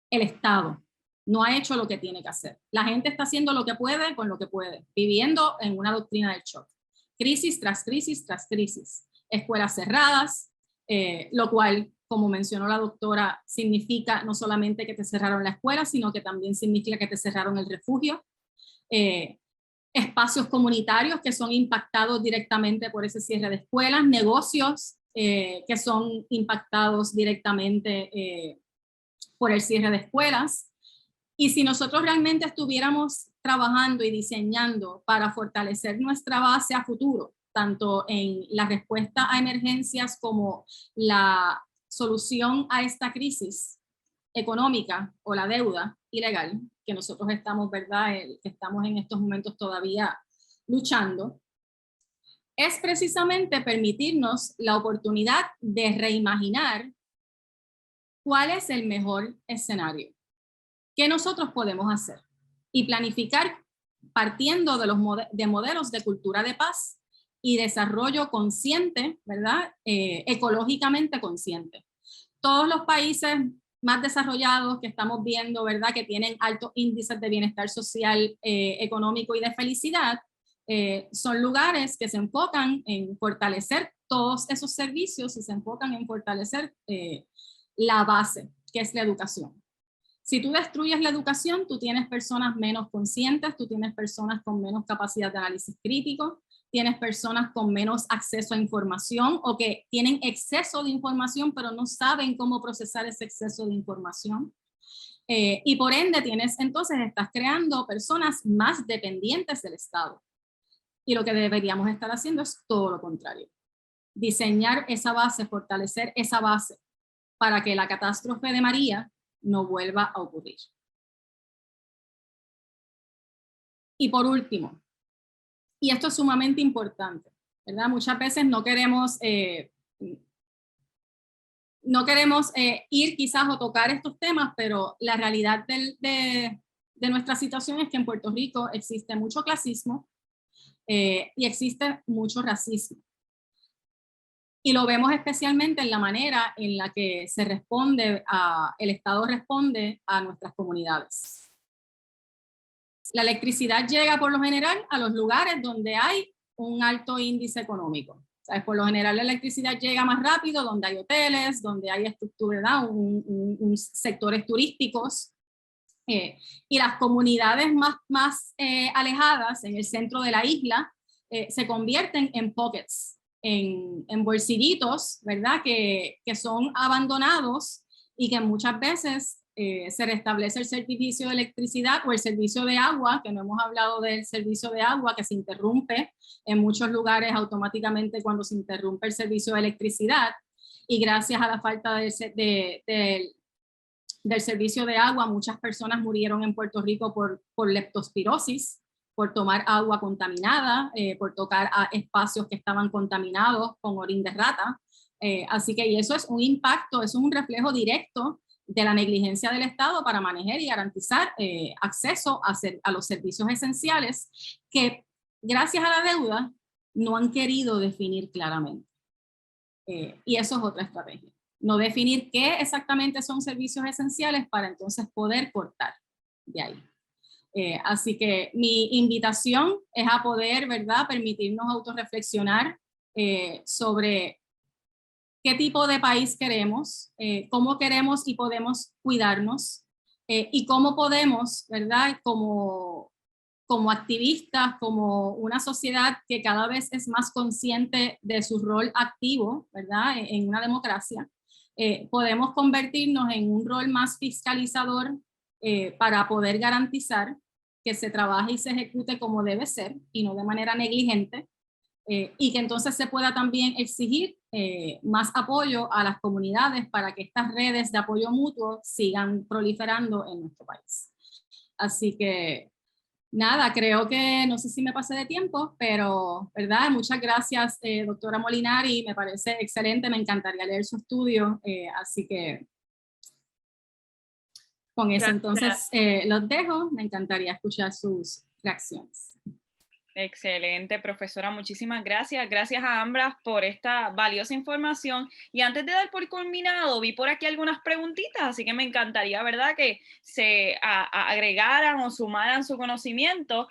El Estado no ha hecho lo que tiene que hacer. La gente está haciendo lo que puede con lo que puede, viviendo en una doctrina del shock. Crisis tras crisis tras crisis. Escuelas cerradas, lo cual, como mencionó la doctora, significa no solamente que te cerraron la escuela, sino que también significa que te cerraron el refugio. Espacios comunitarios que son impactados directamente por ese cierre de escuelas, negocios que son impactados directamente por el cierre de escuelas. Y si nosotros realmente estuviéramos trabajando y diseñando para fortalecer nuestra base a futuro, tanto en la respuesta a emergencias como la solución a esta crisis económica o la deuda ilegal, que nosotros estamos, ¿verdad?, que estamos en estos momentos todavía luchando, es precisamente permitirnos la oportunidad de reimaginar cuál es el mejor escenario, qué nosotros podemos hacer y planificar partiendo de modelos de cultura de paz y desarrollo consciente, ¿verdad? Ecológicamente consciente. Todos los países más desarrollados que estamos viendo, ¿verdad?, que tienen altos índices de bienestar social, económico y de felicidad, son lugares que se enfocan en fortalecer todos esos servicios y se enfocan en fortalecer la base, que es la educación. Si tú destruyes la educación, tú tienes personas menos conscientes, tú tienes personas con menos capacidad de análisis crítico, tienes personas con menos acceso a información o que tienen exceso de información pero no saben cómo procesar ese exceso de información. Y por ende estás creando personas más dependientes del Estado. Y lo que deberíamos estar haciendo es todo lo contrario. Diseñar esa base, fortalecer esa base para que la catástrofe de María no vuelva a ocurrir. Y por último, y esto es sumamente importante, ¿verdad? Muchas veces no queremos ir quizás o tocar estos temas, pero la realidad de nuestra situación es que en Puerto Rico existe mucho clasismo y existe mucho racismo. Y lo vemos especialmente en la manera en la que el Estado responde a nuestras comunidades. La electricidad llega por lo general a los lugares donde hay un alto índice económico. ¿Sabes? Por lo general la electricidad llega más rápido donde hay hoteles, donde hay estructura, sectores turísticos. Y las comunidades más alejadas en el centro de la isla se convierten en pockets, en bolsillitos, ¿verdad? Que son abandonados y que muchas veces se restablece el servicio de electricidad o el servicio de agua, que no hemos hablado del servicio de agua, que se interrumpe en muchos lugares automáticamente cuando se interrumpe el servicio de electricidad, y gracias a la falta del servicio de agua, muchas personas murieron en Puerto Rico por leptospirosis, por tomar agua contaminada, por tocar a espacios que estaban contaminados con orín de rata. Así que y eso es un impacto, eso es un reflejo directo de la negligencia del Estado para manejar y garantizar acceso a los servicios esenciales que, gracias a la deuda, no han querido definir claramente. Y eso es otra estrategia. No definir qué exactamente son servicios esenciales para entonces poder cortar de ahí. Así que mi invitación es a poder, ¿verdad?, permitirnos autorreflexionar sobre qué tipo de país queremos, cómo queremos y podemos cuidarnos, y cómo podemos, ¿verdad?, como activistas, como una sociedad que cada vez es más consciente de su rol activo, ¿verdad?, en una democracia, podemos convertirnos en un rol más fiscalizador para poder garantizar que se trabaje y se ejecute como debe ser y no de manera negligente, y que entonces se pueda también exigir más apoyo a las comunidades para que estas redes de apoyo mutuo sigan proliferando en nuestro país. Así que nada, creo que no sé si me pasé de tiempo, pero ¿verdad? Muchas gracias, doctora Molinari, me parece excelente, me encantaría leer su estudio, así que con eso entonces los dejo, me encantaría escuchar sus reacciones. Excelente, profesora, muchísimas gracias. Gracias a ambas por esta valiosa información. Y antes de dar por culminado, vi por aquí algunas preguntitas, así que me encantaría, ¿verdad?, que se agregaran o sumaran su conocimiento.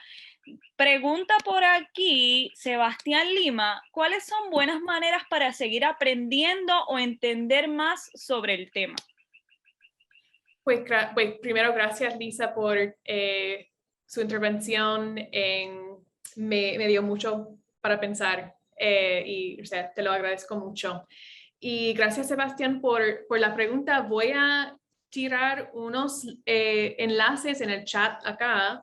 Pregunta por aquí Sebastián Lima, ¿cuáles son buenas maneras para seguir aprendiendo o entender más sobre el tema? Pues primero, gracias, Lisa, por su intervención. Me dio mucho para pensar y o sea, te lo agradezco mucho. Y gracias, Sebastián, por la pregunta. Voy a tirar unos enlaces en el chat acá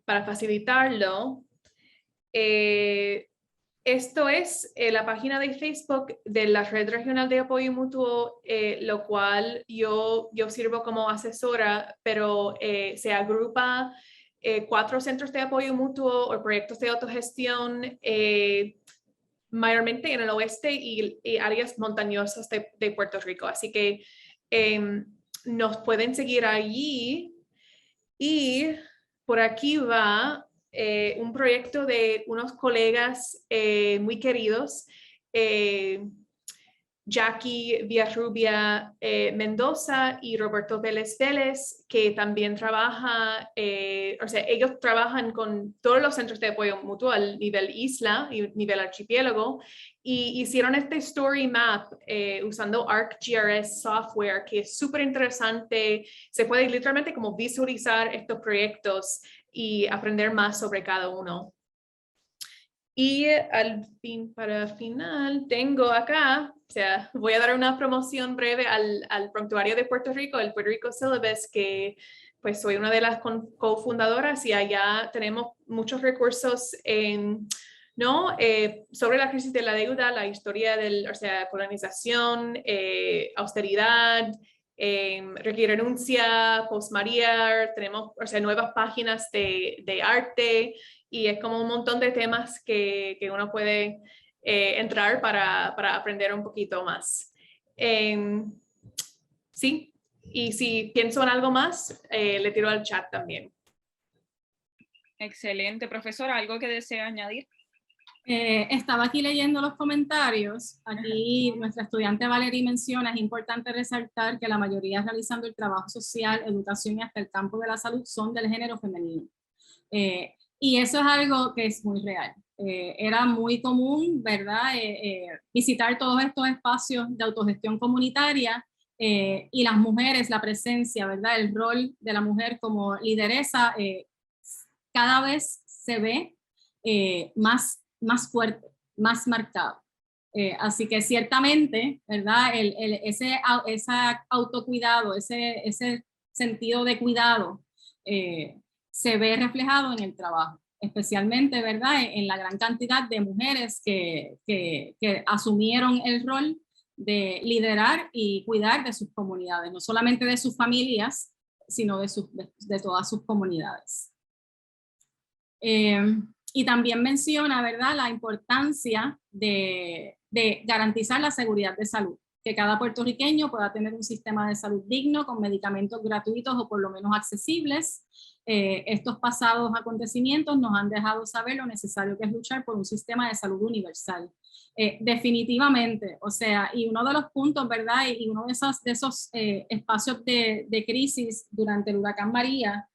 para facilitarlo. Esto es la página de Facebook de la Red Regional de Apoyo Mutuo, lo cual yo sirvo como asesora, pero se agrupa 4 centros de apoyo mutuo o proyectos de autogestión, mayormente en el oeste y áreas montañosas de Puerto Rico. Así que nos pueden seguir allí. Y por aquí va un proyecto de unos colegas muy queridos, Jackie Villarrubia Mendoza y Roberto Vélez Vélez, que también trabaja, o sea, ellos trabajan con todos los centros de apoyo mutuo al nivel isla y nivel archipiélago, y hicieron este story map usando ArcGIS software, que es súper interesante. Se puede literalmente como visualizar estos proyectos y aprender más sobre cada uno. Y para final, tengo acá, o sea, voy a dar una promoción breve al Prontuario de Puerto Rico, el Puerto Rico Syllabus, que pues soy una de las cofundadoras, y allá tenemos muchos recursos sobre la crisis de la deuda, la historia o sea, colonización, austeridad, renuncia, post-María, tenemos, o sea, nuevas páginas de arte, y es como un montón de temas que uno puede entrar para aprender un poquito más. Sí, y si pienso en algo más, le tiro al chat también. Excelente, profesora, ¿algo que desea añadir? Estaba aquí leyendo los comentarios. Aquí nuestra estudiante Valerie menciona, es importante resaltar que la mayoría realizando el trabajo social, educación y hasta el campo de la salud son del género femenino. Y eso es algo que es muy real. Era muy común, ¿verdad? Visitar todos estos espacios de autogestión comunitaria y las mujeres, la presencia, ¿verdad? El rol de la mujer como lideresa cada vez se ve más fuerte, más marcado. Así que ciertamente, ¿verdad? Ese autocuidado, ese sentido de cuidado se ve reflejado en el trabajo, especialmente, ¿verdad? En la gran cantidad de mujeres que asumieron el rol de liderar y cuidar de sus comunidades, no solamente de sus familias, sino de todas sus comunidades. Y también menciona, ¿verdad?, la importancia de garantizar la seguridad de salud, que cada puertorriqueño pueda tener un sistema de salud digno, con medicamentos gratuitos o por lo menos accesibles. Estos pasados acontecimientos nos han dejado saber lo necesario que es luchar por un sistema de salud universal. Definitivamente, o sea, y uno de los puntos, ¿verdad?, y uno de esos espacios de crisis durante el huracán María,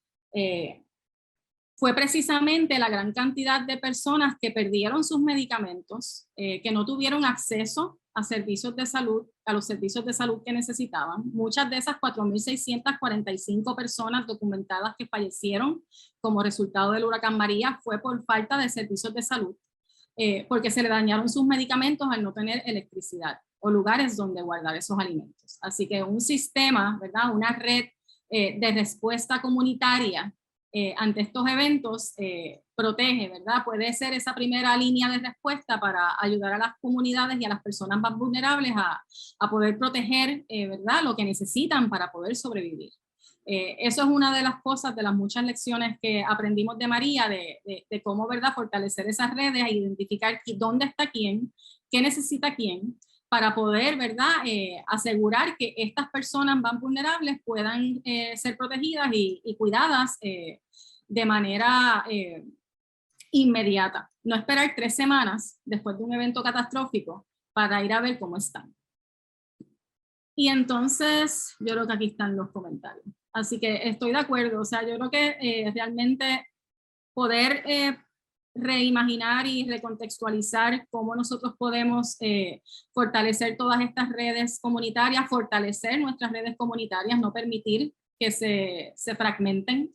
fue precisamente la gran cantidad de personas que perdieron sus medicamentos, que no tuvieron acceso a servicios de salud, a los servicios de salud que necesitaban. Muchas de esas 4.645 personas documentadas que fallecieron como resultado del huracán María fue por falta de servicios de salud, porque se le dañaron sus medicamentos al no tener electricidad o lugares donde guardar esos alimentos. Así que un sistema, ¿verdad?, una red de respuesta comunitaria ante estos eventos protege, ¿verdad? Puede ser esa primera línea de respuesta para ayudar a las comunidades y a las personas más vulnerables a poder proteger, ¿verdad?, lo que necesitan para poder sobrevivir. Eso es una de las cosas, de las muchas lecciones que aprendimos de María, de cómo, ¿verdad?, fortalecer esas redes e identificar dónde está quién, qué necesita quién, para poder, ¿verdad?, asegurar que estas personas más vulnerables puedan ser protegidas y cuidadas de manera inmediata. No esperar 3 semanas después de un evento catastrófico para ir a ver cómo están. Y entonces, yo creo que aquí están los comentarios. Así que estoy de acuerdo, o sea, yo creo que realmente poder reimaginar y recontextualizar cómo nosotros podemos fortalecer todas estas redes comunitarias, fortalecer nuestras redes comunitarias, no permitir que se fragmenten,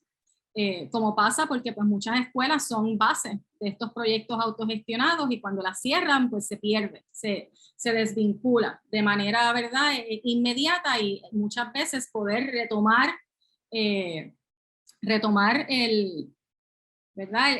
como pasa porque pues muchas escuelas son base de estos proyectos autogestionados y cuando las cierran pues se pierde, se desvincula de manera, ¿verdad?, inmediata, y muchas veces poder retomar el, ¿verdad?,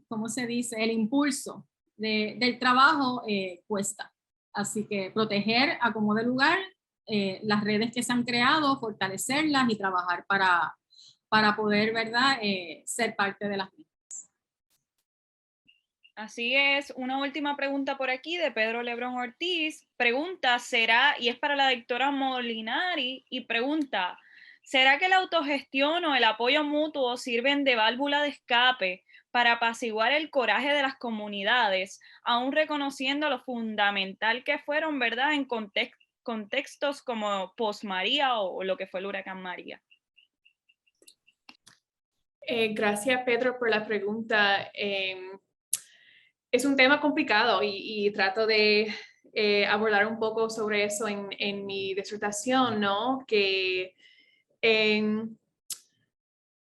¿cómo se dice?, el impulso del trabajo cuesta. Así que proteger a como de lugar las redes que se han creado, fortalecerlas y trabajar para poder, ¿verdad?, ser parte de las mismas. Así es, una última pregunta por aquí de Pedro Lebrón Ortiz. Pregunta, y es para la doctora Molinari, y pregunta, ¿será que la autogestión o el apoyo mutuo sirven de válvula de escape para apaciguar el coraje de las comunidades, aún reconociendo lo fundamental que fueron, ¿verdad?, en contextos como post-María o lo que fue el huracán María? Gracias, Pedro, por la pregunta. Es un tema complicado y trato de abordar un poco sobre eso en mi disertación, ¿no? Que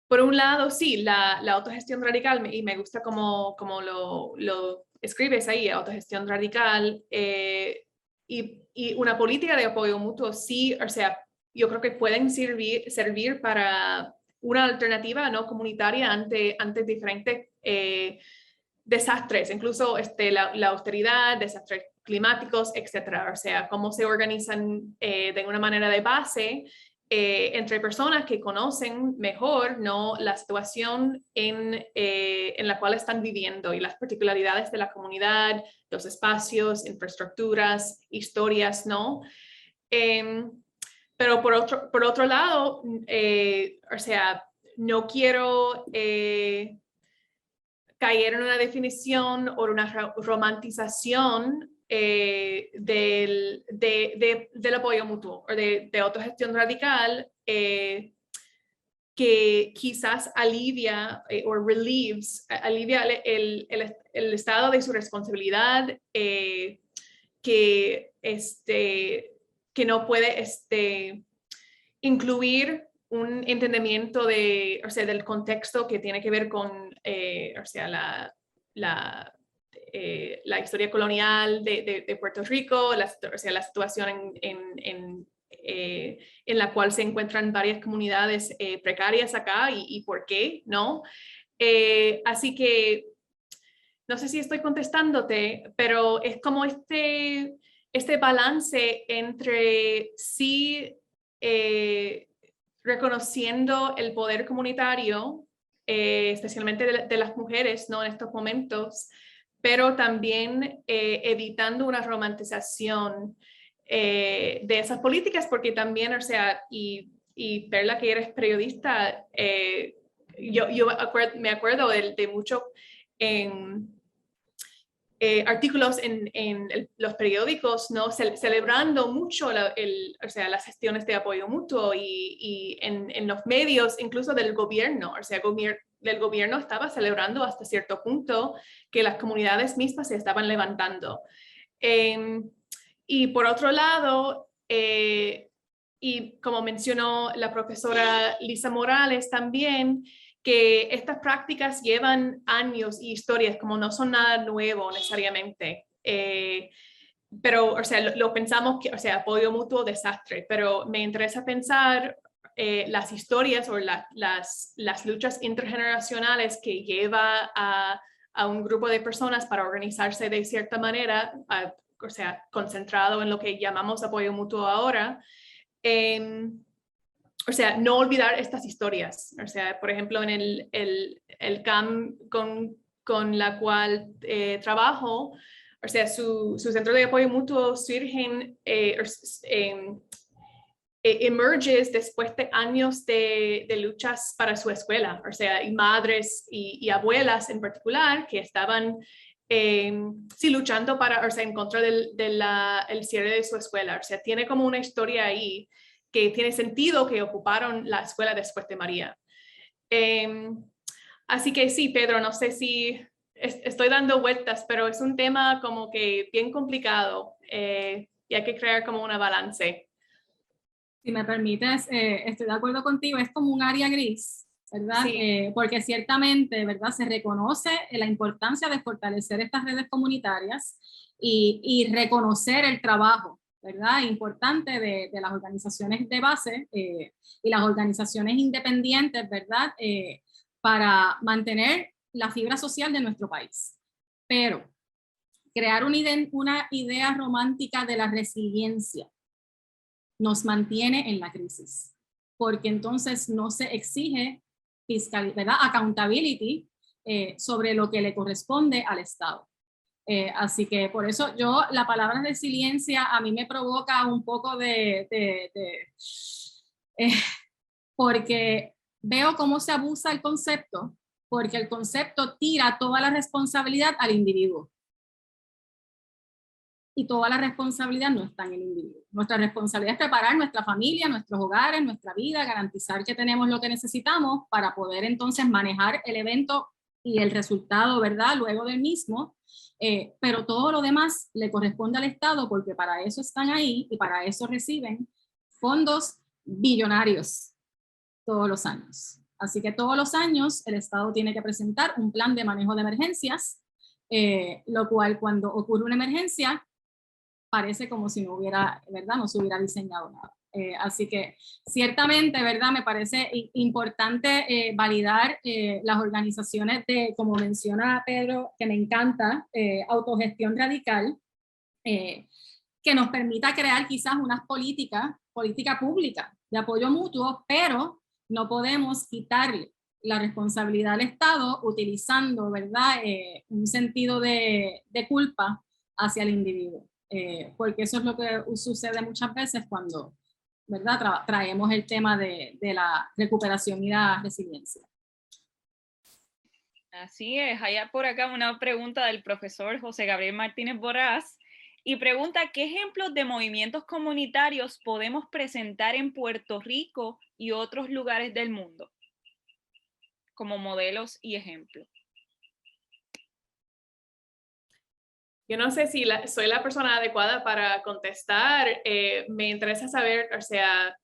por un lado, sí, la autogestión radical, y me gusta como lo escribes ahí, autogestión radical, y una política de apoyo mutuo, sí, o sea, yo creo que pueden servir para una alternativa no comunitaria ante diferentes desastres, incluso la austeridad, desastres climáticos, etcétera. O sea, cómo se organizan de una manera de base entre personas que conocen mejor, ¿no?, la situación en la cual están viviendo y las particularidades de la comunidad, los espacios, infraestructuras, historias, ¿no? Pero por otro lado, o sea, no quiero caer en una definición o una romantización del apoyo mutuo o de autogestión radical que quizás alivia alivia el estado de su responsabilidad, que no puede incluir un entendimiento del contexto que tiene que ver con la historia colonial de Puerto Rico, la situación en la cual se encuentran varias comunidades precarias acá y por qué, ¿no? Así que no sé si estoy contestándote, pero es como este balance entre sí reconociendo el poder comunitario, especialmente de las mujeres, ¿no? En estos momentos, pero también evitando una romantización de esas políticas, porque también, o sea, y Perla, que eres periodista, yo me acuerdo de mucho artículos en los periódicos, ¿no? Celebrando mucho las gestiones de apoyo mutuo y en los medios, incluso del gobierno, o sea, del gobierno estaba celebrando hasta cierto punto que las comunidades mismas se estaban levantando. Y por otro lado, y como mencionó la profesora Lisa Morales también, que estas prácticas llevan años y historias, como no son nada nuevo necesariamente. Pero, o sea, lo pensamos que, o sea, apoyo mutuo, desastre, pero me interesa pensar las historias o las luchas intergeneracionales que lleva a un grupo de personas para organizarse de cierta manera, o sea, concentrado en lo que llamamos apoyo mutuo ahora. O sea, no olvidar estas historias. O sea, por ejemplo, en el CAM con la cual trabajo, o sea, su centro de apoyo mutuo surgen, emerges después de años de luchas para su escuela, o sea, y madres y abuelas en particular que estaban sí, luchando para, o sea, en contra del cierre de su escuela. O sea, tiene como una historia ahí que tiene sentido que ocuparon la escuela después de María. Así que sí, Pedro, no sé si estoy dando vueltas, pero es un tema como que bien complicado y hay que crear como una balance. Si me permites, estoy de acuerdo contigo, es como un área gris, ¿verdad? Sí. Porque ciertamente, ¿verdad? Se reconoce la importancia de fortalecer estas redes comunitarias y reconocer el trabajo, ¿verdad? Importante de las organizaciones de base y las organizaciones independientes, ¿verdad? Para mantener la fibra social de nuestro país. Pero crear una idea romántica de la resiliencia nos mantiene en la crisis, porque entonces no se exige ¿verdad? Accountability sobre lo que le corresponde al Estado. Así que por eso la palabra resiliencia a mí me provoca un poco porque veo cómo se abusa el concepto, porque el concepto tira toda la responsabilidad al individuo. Y toda la responsabilidad no está en el individuo. Nuestra responsabilidad es preparar nuestra familia, nuestros hogares, nuestra vida, garantizar que tenemos lo que necesitamos para poder entonces manejar el evento y el resultado, ¿verdad? Luego del mismo, pero todo lo demás le corresponde al Estado porque para eso están ahí y para eso reciben fondos billonarios todos los años. Así que todos los años el Estado tiene que presentar un plan de manejo de emergencias, lo cual cuando ocurre una emergencia parece como si no hubiera, ¿verdad? No se hubiera diseñado nada. Así que ciertamente, ¿verdad? Me parece importante validar las organizaciones de, como menciona Pedro, que me encanta, autogestión radical, que nos permita crear quizás unas política pública de apoyo mutuo, pero no podemos quitarle la responsabilidad al Estado utilizando, ¿verdad? Un sentido de culpa hacia el individuo. Porque eso es lo que sucede muchas veces cuando, ¿verdad? Traemos el tema de la recuperación y la resiliencia. Así es, hay por acá una pregunta del profesor José Gabriel Martínez Borrás y pregunta, ¿qué ejemplos de movimientos comunitarios podemos presentar en Puerto Rico y otros lugares del mundo como modelos y ejemplos? Yo no sé si soy la persona adecuada para contestar. Me interesa saber, o sea,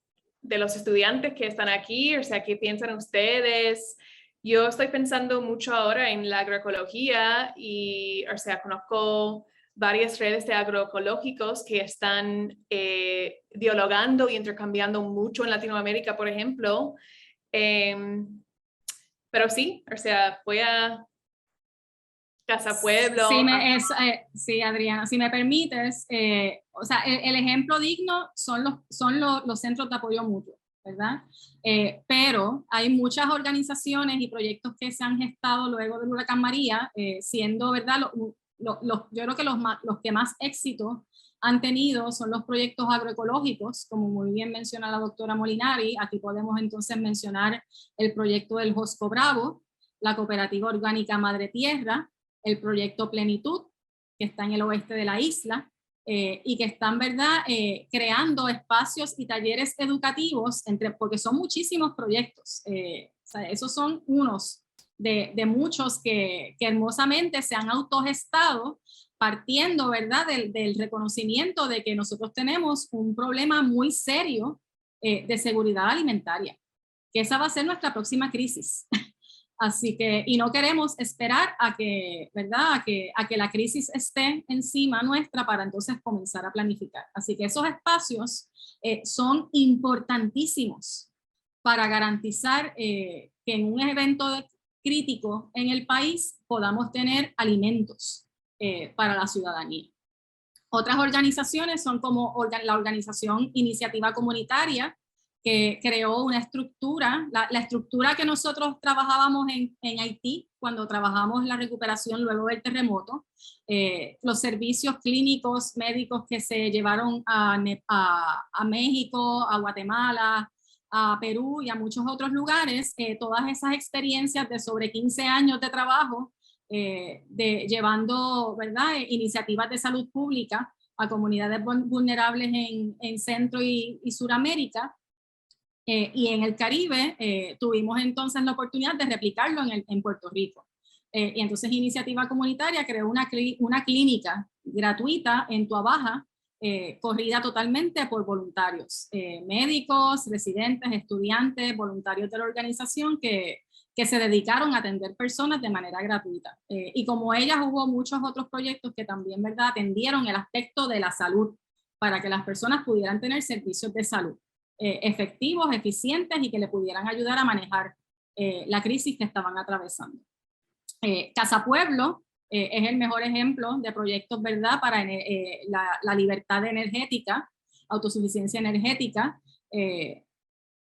de los estudiantes que están aquí, o sea, ¿qué piensan ustedes? Yo estoy pensando mucho ahora en la agroecología y, o sea, conozco varias redes de agroecológicos que están dialogando y intercambiando mucho en Latinoamérica, por ejemplo. Pero sí, o sea, voy a Casa Sí, Pueblo. sí, Adriana, si me permites, o sea, el ejemplo digno son los centros de apoyo mutuo, ¿verdad? Pero hay muchas organizaciones y proyectos que se han gestado luego del huracán María, siendo, ¿verdad? Yo creo que los que más éxito han tenido son los proyectos agroecológicos, como muy bien menciona la doctora Molinari. Aquí podemos entonces mencionar el proyecto del Josco Bravo, la cooperativa orgánica Madre Tierra, el proyecto Plenitud, que está en el oeste de la isla, y que están, ¿verdad?, creando espacios y talleres educativos, porque son muchísimos proyectos. O sea, esos son unos de muchos que hermosamente se han autogestado, partiendo, ¿verdad?, del reconocimiento de que nosotros tenemos un problema muy serio de seguridad alimentaria, que esa va a ser nuestra próxima crisis. Así que, y no queremos esperar a que, ¿verdad? A que la crisis esté encima nuestra para entonces comenzar a planificar. Así que esos espacios son importantísimos para garantizar que en un evento crítico en el país podamos tener alimentos para la ciudadanía. Otras organizaciones son como la organización Iniciativa Comunitaria, que creó una estructura, la estructura que nosotros trabajábamos en Haití, cuando trabajamos la recuperación luego del terremoto, los servicios clínicos médicos que se llevaron a México, a Guatemala, a Perú y a muchos otros lugares, todas esas experiencias de sobre 15 años de trabajo, llevando, ¿verdad?, iniciativas de salud pública a comunidades vulnerables en Centro y Suramérica, y en el Caribe tuvimos entonces la oportunidad de replicarlo en Puerto Rico. Y entonces Iniciativa Comunitaria creó una clínica gratuita en Tuabaja, corrida totalmente por voluntarios, médicos, residentes, estudiantes, voluntarios de la organización que se dedicaron a atender personas de manera gratuita. Y como ellas hubo muchos otros proyectos que también, ¿verdad?, atendieron el aspecto de la salud para que las personas pudieran tener servicios de salud efectivos, eficientes y que le pudieran ayudar a manejar la crisis que estaban atravesando. Casa Pueblo es el mejor ejemplo de proyectos, ¿verdad?, para la libertad energética, autosuficiencia energética.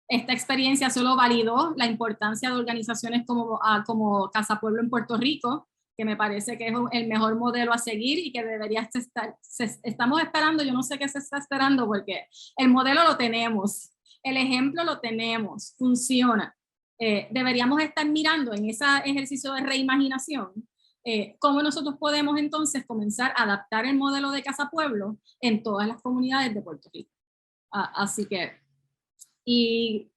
Esta experiencia solo validó la importancia de organizaciones como Casa Pueblo en Puerto Rico, que me parece que es el mejor modelo a seguir y que debería estar, estamos esperando, yo no sé qué se está esperando porque el modelo lo tenemos, el ejemplo lo tenemos, funciona. Deberíamos estar mirando en ese ejercicio de reimaginación cómo nosotros podemos entonces comenzar a adaptar el modelo de Casa Pueblo en todas las comunidades de Puerto Rico. Así que, y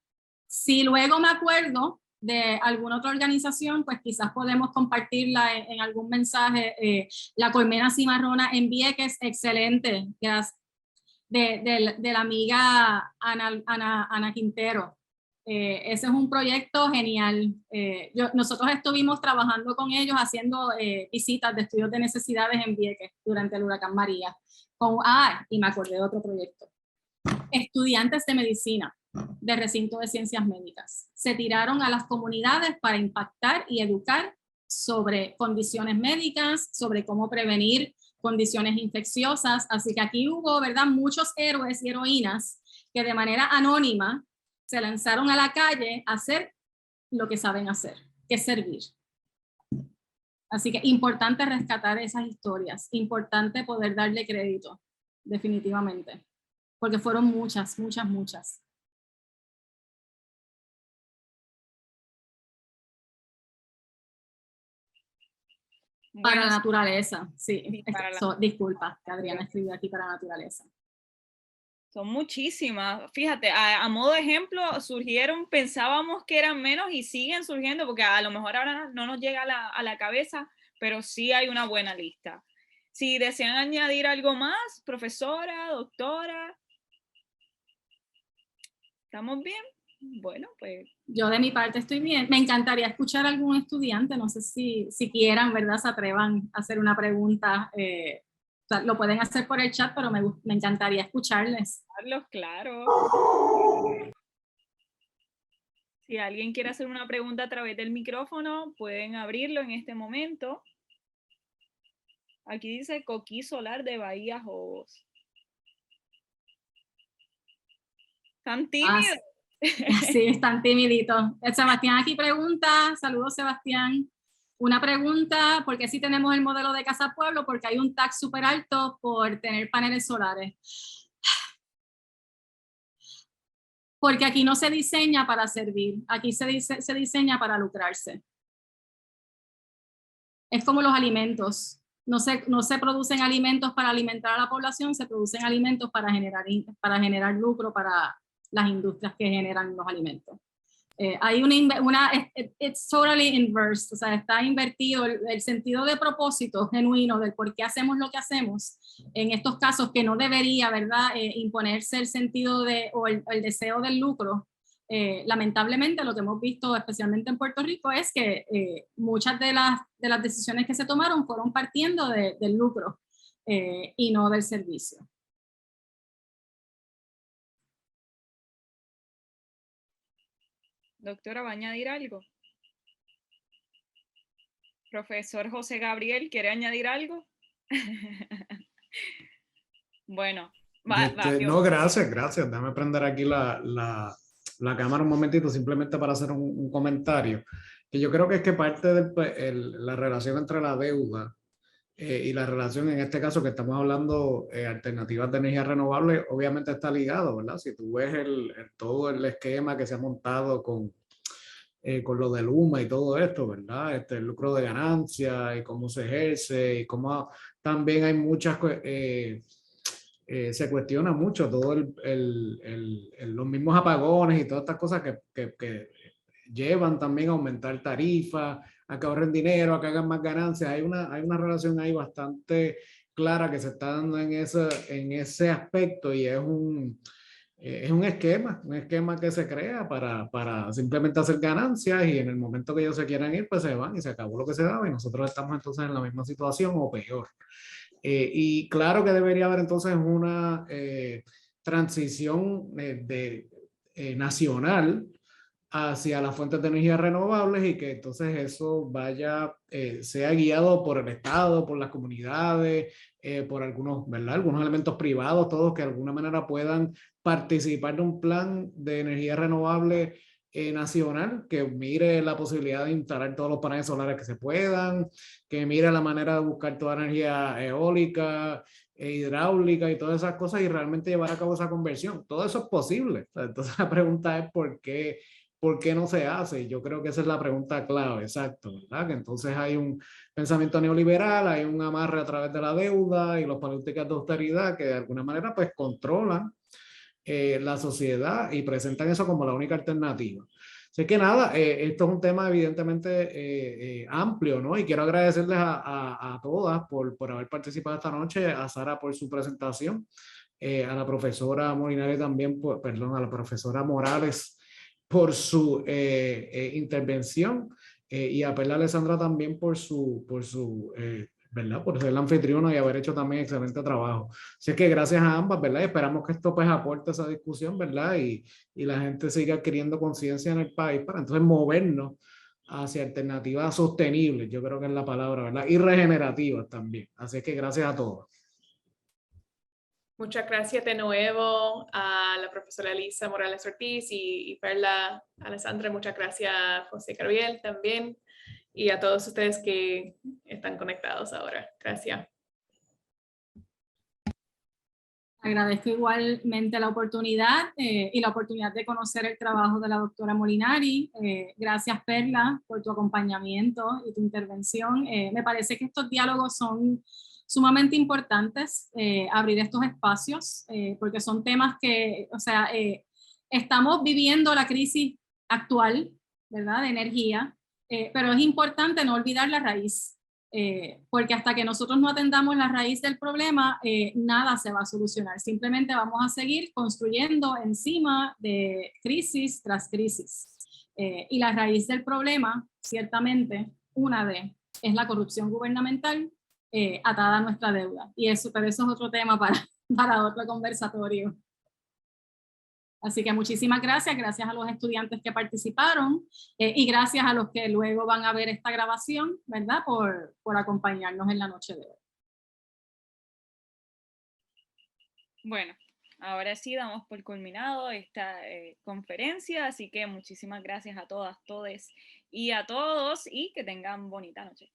si luego me acuerdo de alguna otra organización, pues quizás podemos compartirla en algún mensaje. La Colmena Cimarrona en Vieques, excelente, gracias. De la amiga Ana Quintero. Ese es un proyecto genial. Nosotros estuvimos trabajando con ellos haciendo visitas de estudios de necesidades en Vieques durante el huracán María. Y me acordé de otro proyecto. Estudiantes de medicina de recinto de ciencias médicas se tiraron a las comunidades para impactar y educar sobre condiciones médicas, sobre cómo prevenir condiciones infecciosas. Así que aquí hubo, ¿verdad?, muchos héroes y heroínas que de manera anónima se lanzaron a la calle a hacer lo que saben hacer, que es servir. Así que importante rescatar esas historias, importante poder darle crédito, definitivamente, porque fueron muchas, muchas, muchas. Para Bueno, la naturaleza, sí. sí, para Disculpa, que Adriana escribió aquí para naturaleza. son muchísimas. Fíjate, a modo de ejemplo, surgieron, pensábamos que eran menos y siguen surgiendo, porque a lo mejor ahora no nos llega a la cabeza, pero sí hay una buena lista. Si desean añadir algo más, profesora, doctora, ¿estamos bien? Bueno, pues. Yo de mi parte estoy bien. Me encantaría escuchar a algún estudiante, no sé si quieran, ¿verdad? Se atrevan a hacer una pregunta. O sea, lo pueden hacer por el chat, pero me encantaría escucharles. Carlos, claro. Si alguien quiere hacer una pregunta a través del micrófono, pueden abrirlo en este momento. Aquí dice Coquí Solar de Bahía Jobos. ¿Están tímidos? Sí, están timiditos. Sebastián aquí pregunta, saludos Sebastián. Una pregunta, ¿por qué si tenemos el modelo de Casa Pueblo? Porque hay un tax súper alto por tener paneles solares. Porque aquí no se diseña para servir, aquí se diseña para lucrarse. Es como los alimentos. No se producen alimentos para alimentar a la población, se producen alimentos para generar lucro para las industrias que generan los alimentos. Hay it's totally inverse, o sea, está invertido el sentido de propósito genuino del por qué hacemos lo que hacemos, en estos casos que no debería, ¿verdad?, imponerse el sentido o el deseo del lucro. Lamentablemente lo que hemos visto, especialmente en Puerto Rico, es que muchas de las decisiones que se tomaron fueron partiendo del lucro y no del servicio. Doctora, ¿va a añadir algo? Profesor José Gabriel, ¿quiere añadir algo? Bueno, no, gracias. Déjame prender aquí la cámara un momentito, simplemente para hacer un comentario. Que yo creo que es que parte de la relación entre la deuda y la relación, en este caso que estamos hablando, alternativas de energía renovable, obviamente está ligado, ¿verdad? Si tú ves todo el esquema que se ha montado con lo del UMA y todo esto, ¿verdad? El lucro de ganancia y cómo se ejerce y cómo también hay muchas... se cuestiona mucho todo los mismos apagones y todas estas cosas que llevan también a aumentar tarifas, a que ahorren dinero, a que hagan más ganancias. Hay una relación ahí bastante clara que se está dando en ese aspecto y es un esquema que se crea para simplemente hacer ganancias y en el momento que ellos se quieran ir, pues se van y se acabó lo que se daba y nosotros estamos entonces en la misma situación o peor. Y claro que debería haber entonces una transición nacional hacia las fuentes de energía renovables y que entonces eso sea guiado por el Estado, por las comunidades, por algunos, ¿verdad? Algunos elementos privados, todos que de alguna manera puedan participar de un plan de energía renovable nacional que mire la posibilidad de instalar todos los paneles solares que se puedan, que mire la manera de buscar toda energía eólica, hidráulica y todas esas cosas y realmente llevar a cabo esa conversión. Todo eso es posible. Entonces la pregunta es ¿por qué no se hace? Yo creo que esa es la pregunta clave, exacto, ¿verdad? Que entonces hay un pensamiento neoliberal, hay un amarre a través de la deuda y las políticas de austeridad que de alguna manera pues controlan la sociedad y presentan eso como la única alternativa. Así que nada, esto es un tema evidentemente amplio, ¿no? Y quiero agradecerles a todas por haber participado esta noche, a Sara por su presentación, a la profesora Molinari también, perdón, a la profesora Morales por su intervención y a Perla Alessandra también por su ¿verdad? Por ser la anfitriona y haber hecho también excelente trabajo. Así que gracias a ambas, ¿verdad? Y esperamos que esto pues aporte esa discusión, ¿verdad? Y la gente siga adquiriendo conciencia en el país para entonces movernos hacia alternativas sostenibles, yo creo que es la palabra, ¿verdad? Y regenerativas también. Así que gracias a todos. Muchas gracias de nuevo a la profesora Elisa Morales Ortiz y Perla Alessandra. Muchas gracias a José Gabriel también y a todos ustedes que están conectados ahora. Gracias. Agradezco igualmente la oportunidad y la oportunidad de conocer el trabajo de la doctora Molinari. Gracias, Perla, por tu acompañamiento y tu intervención. Me parece que estos diálogos son sumamente importantes, abrir estos espacios, porque son temas que, o sea, estamos viviendo la crisis actual, ¿verdad?, de energía, pero es importante no olvidar la raíz. Porque hasta que nosotros no atendamos la raíz del problema, nada se va a solucionar. Simplemente vamos a seguir construyendo encima de crisis tras crisis. Y la raíz del problema, ciertamente, es la corrupción gubernamental atada a nuestra deuda. Pero eso es otro tema para otro conversatorio. Así que muchísimas gracias, gracias a los estudiantes que participaron y gracias a los que luego van a ver esta grabación, ¿verdad? Por acompañarnos en la noche de hoy. Bueno, ahora sí damos por culminado esta conferencia, así que muchísimas gracias a todas, todes y a todos y que tengan bonita noche.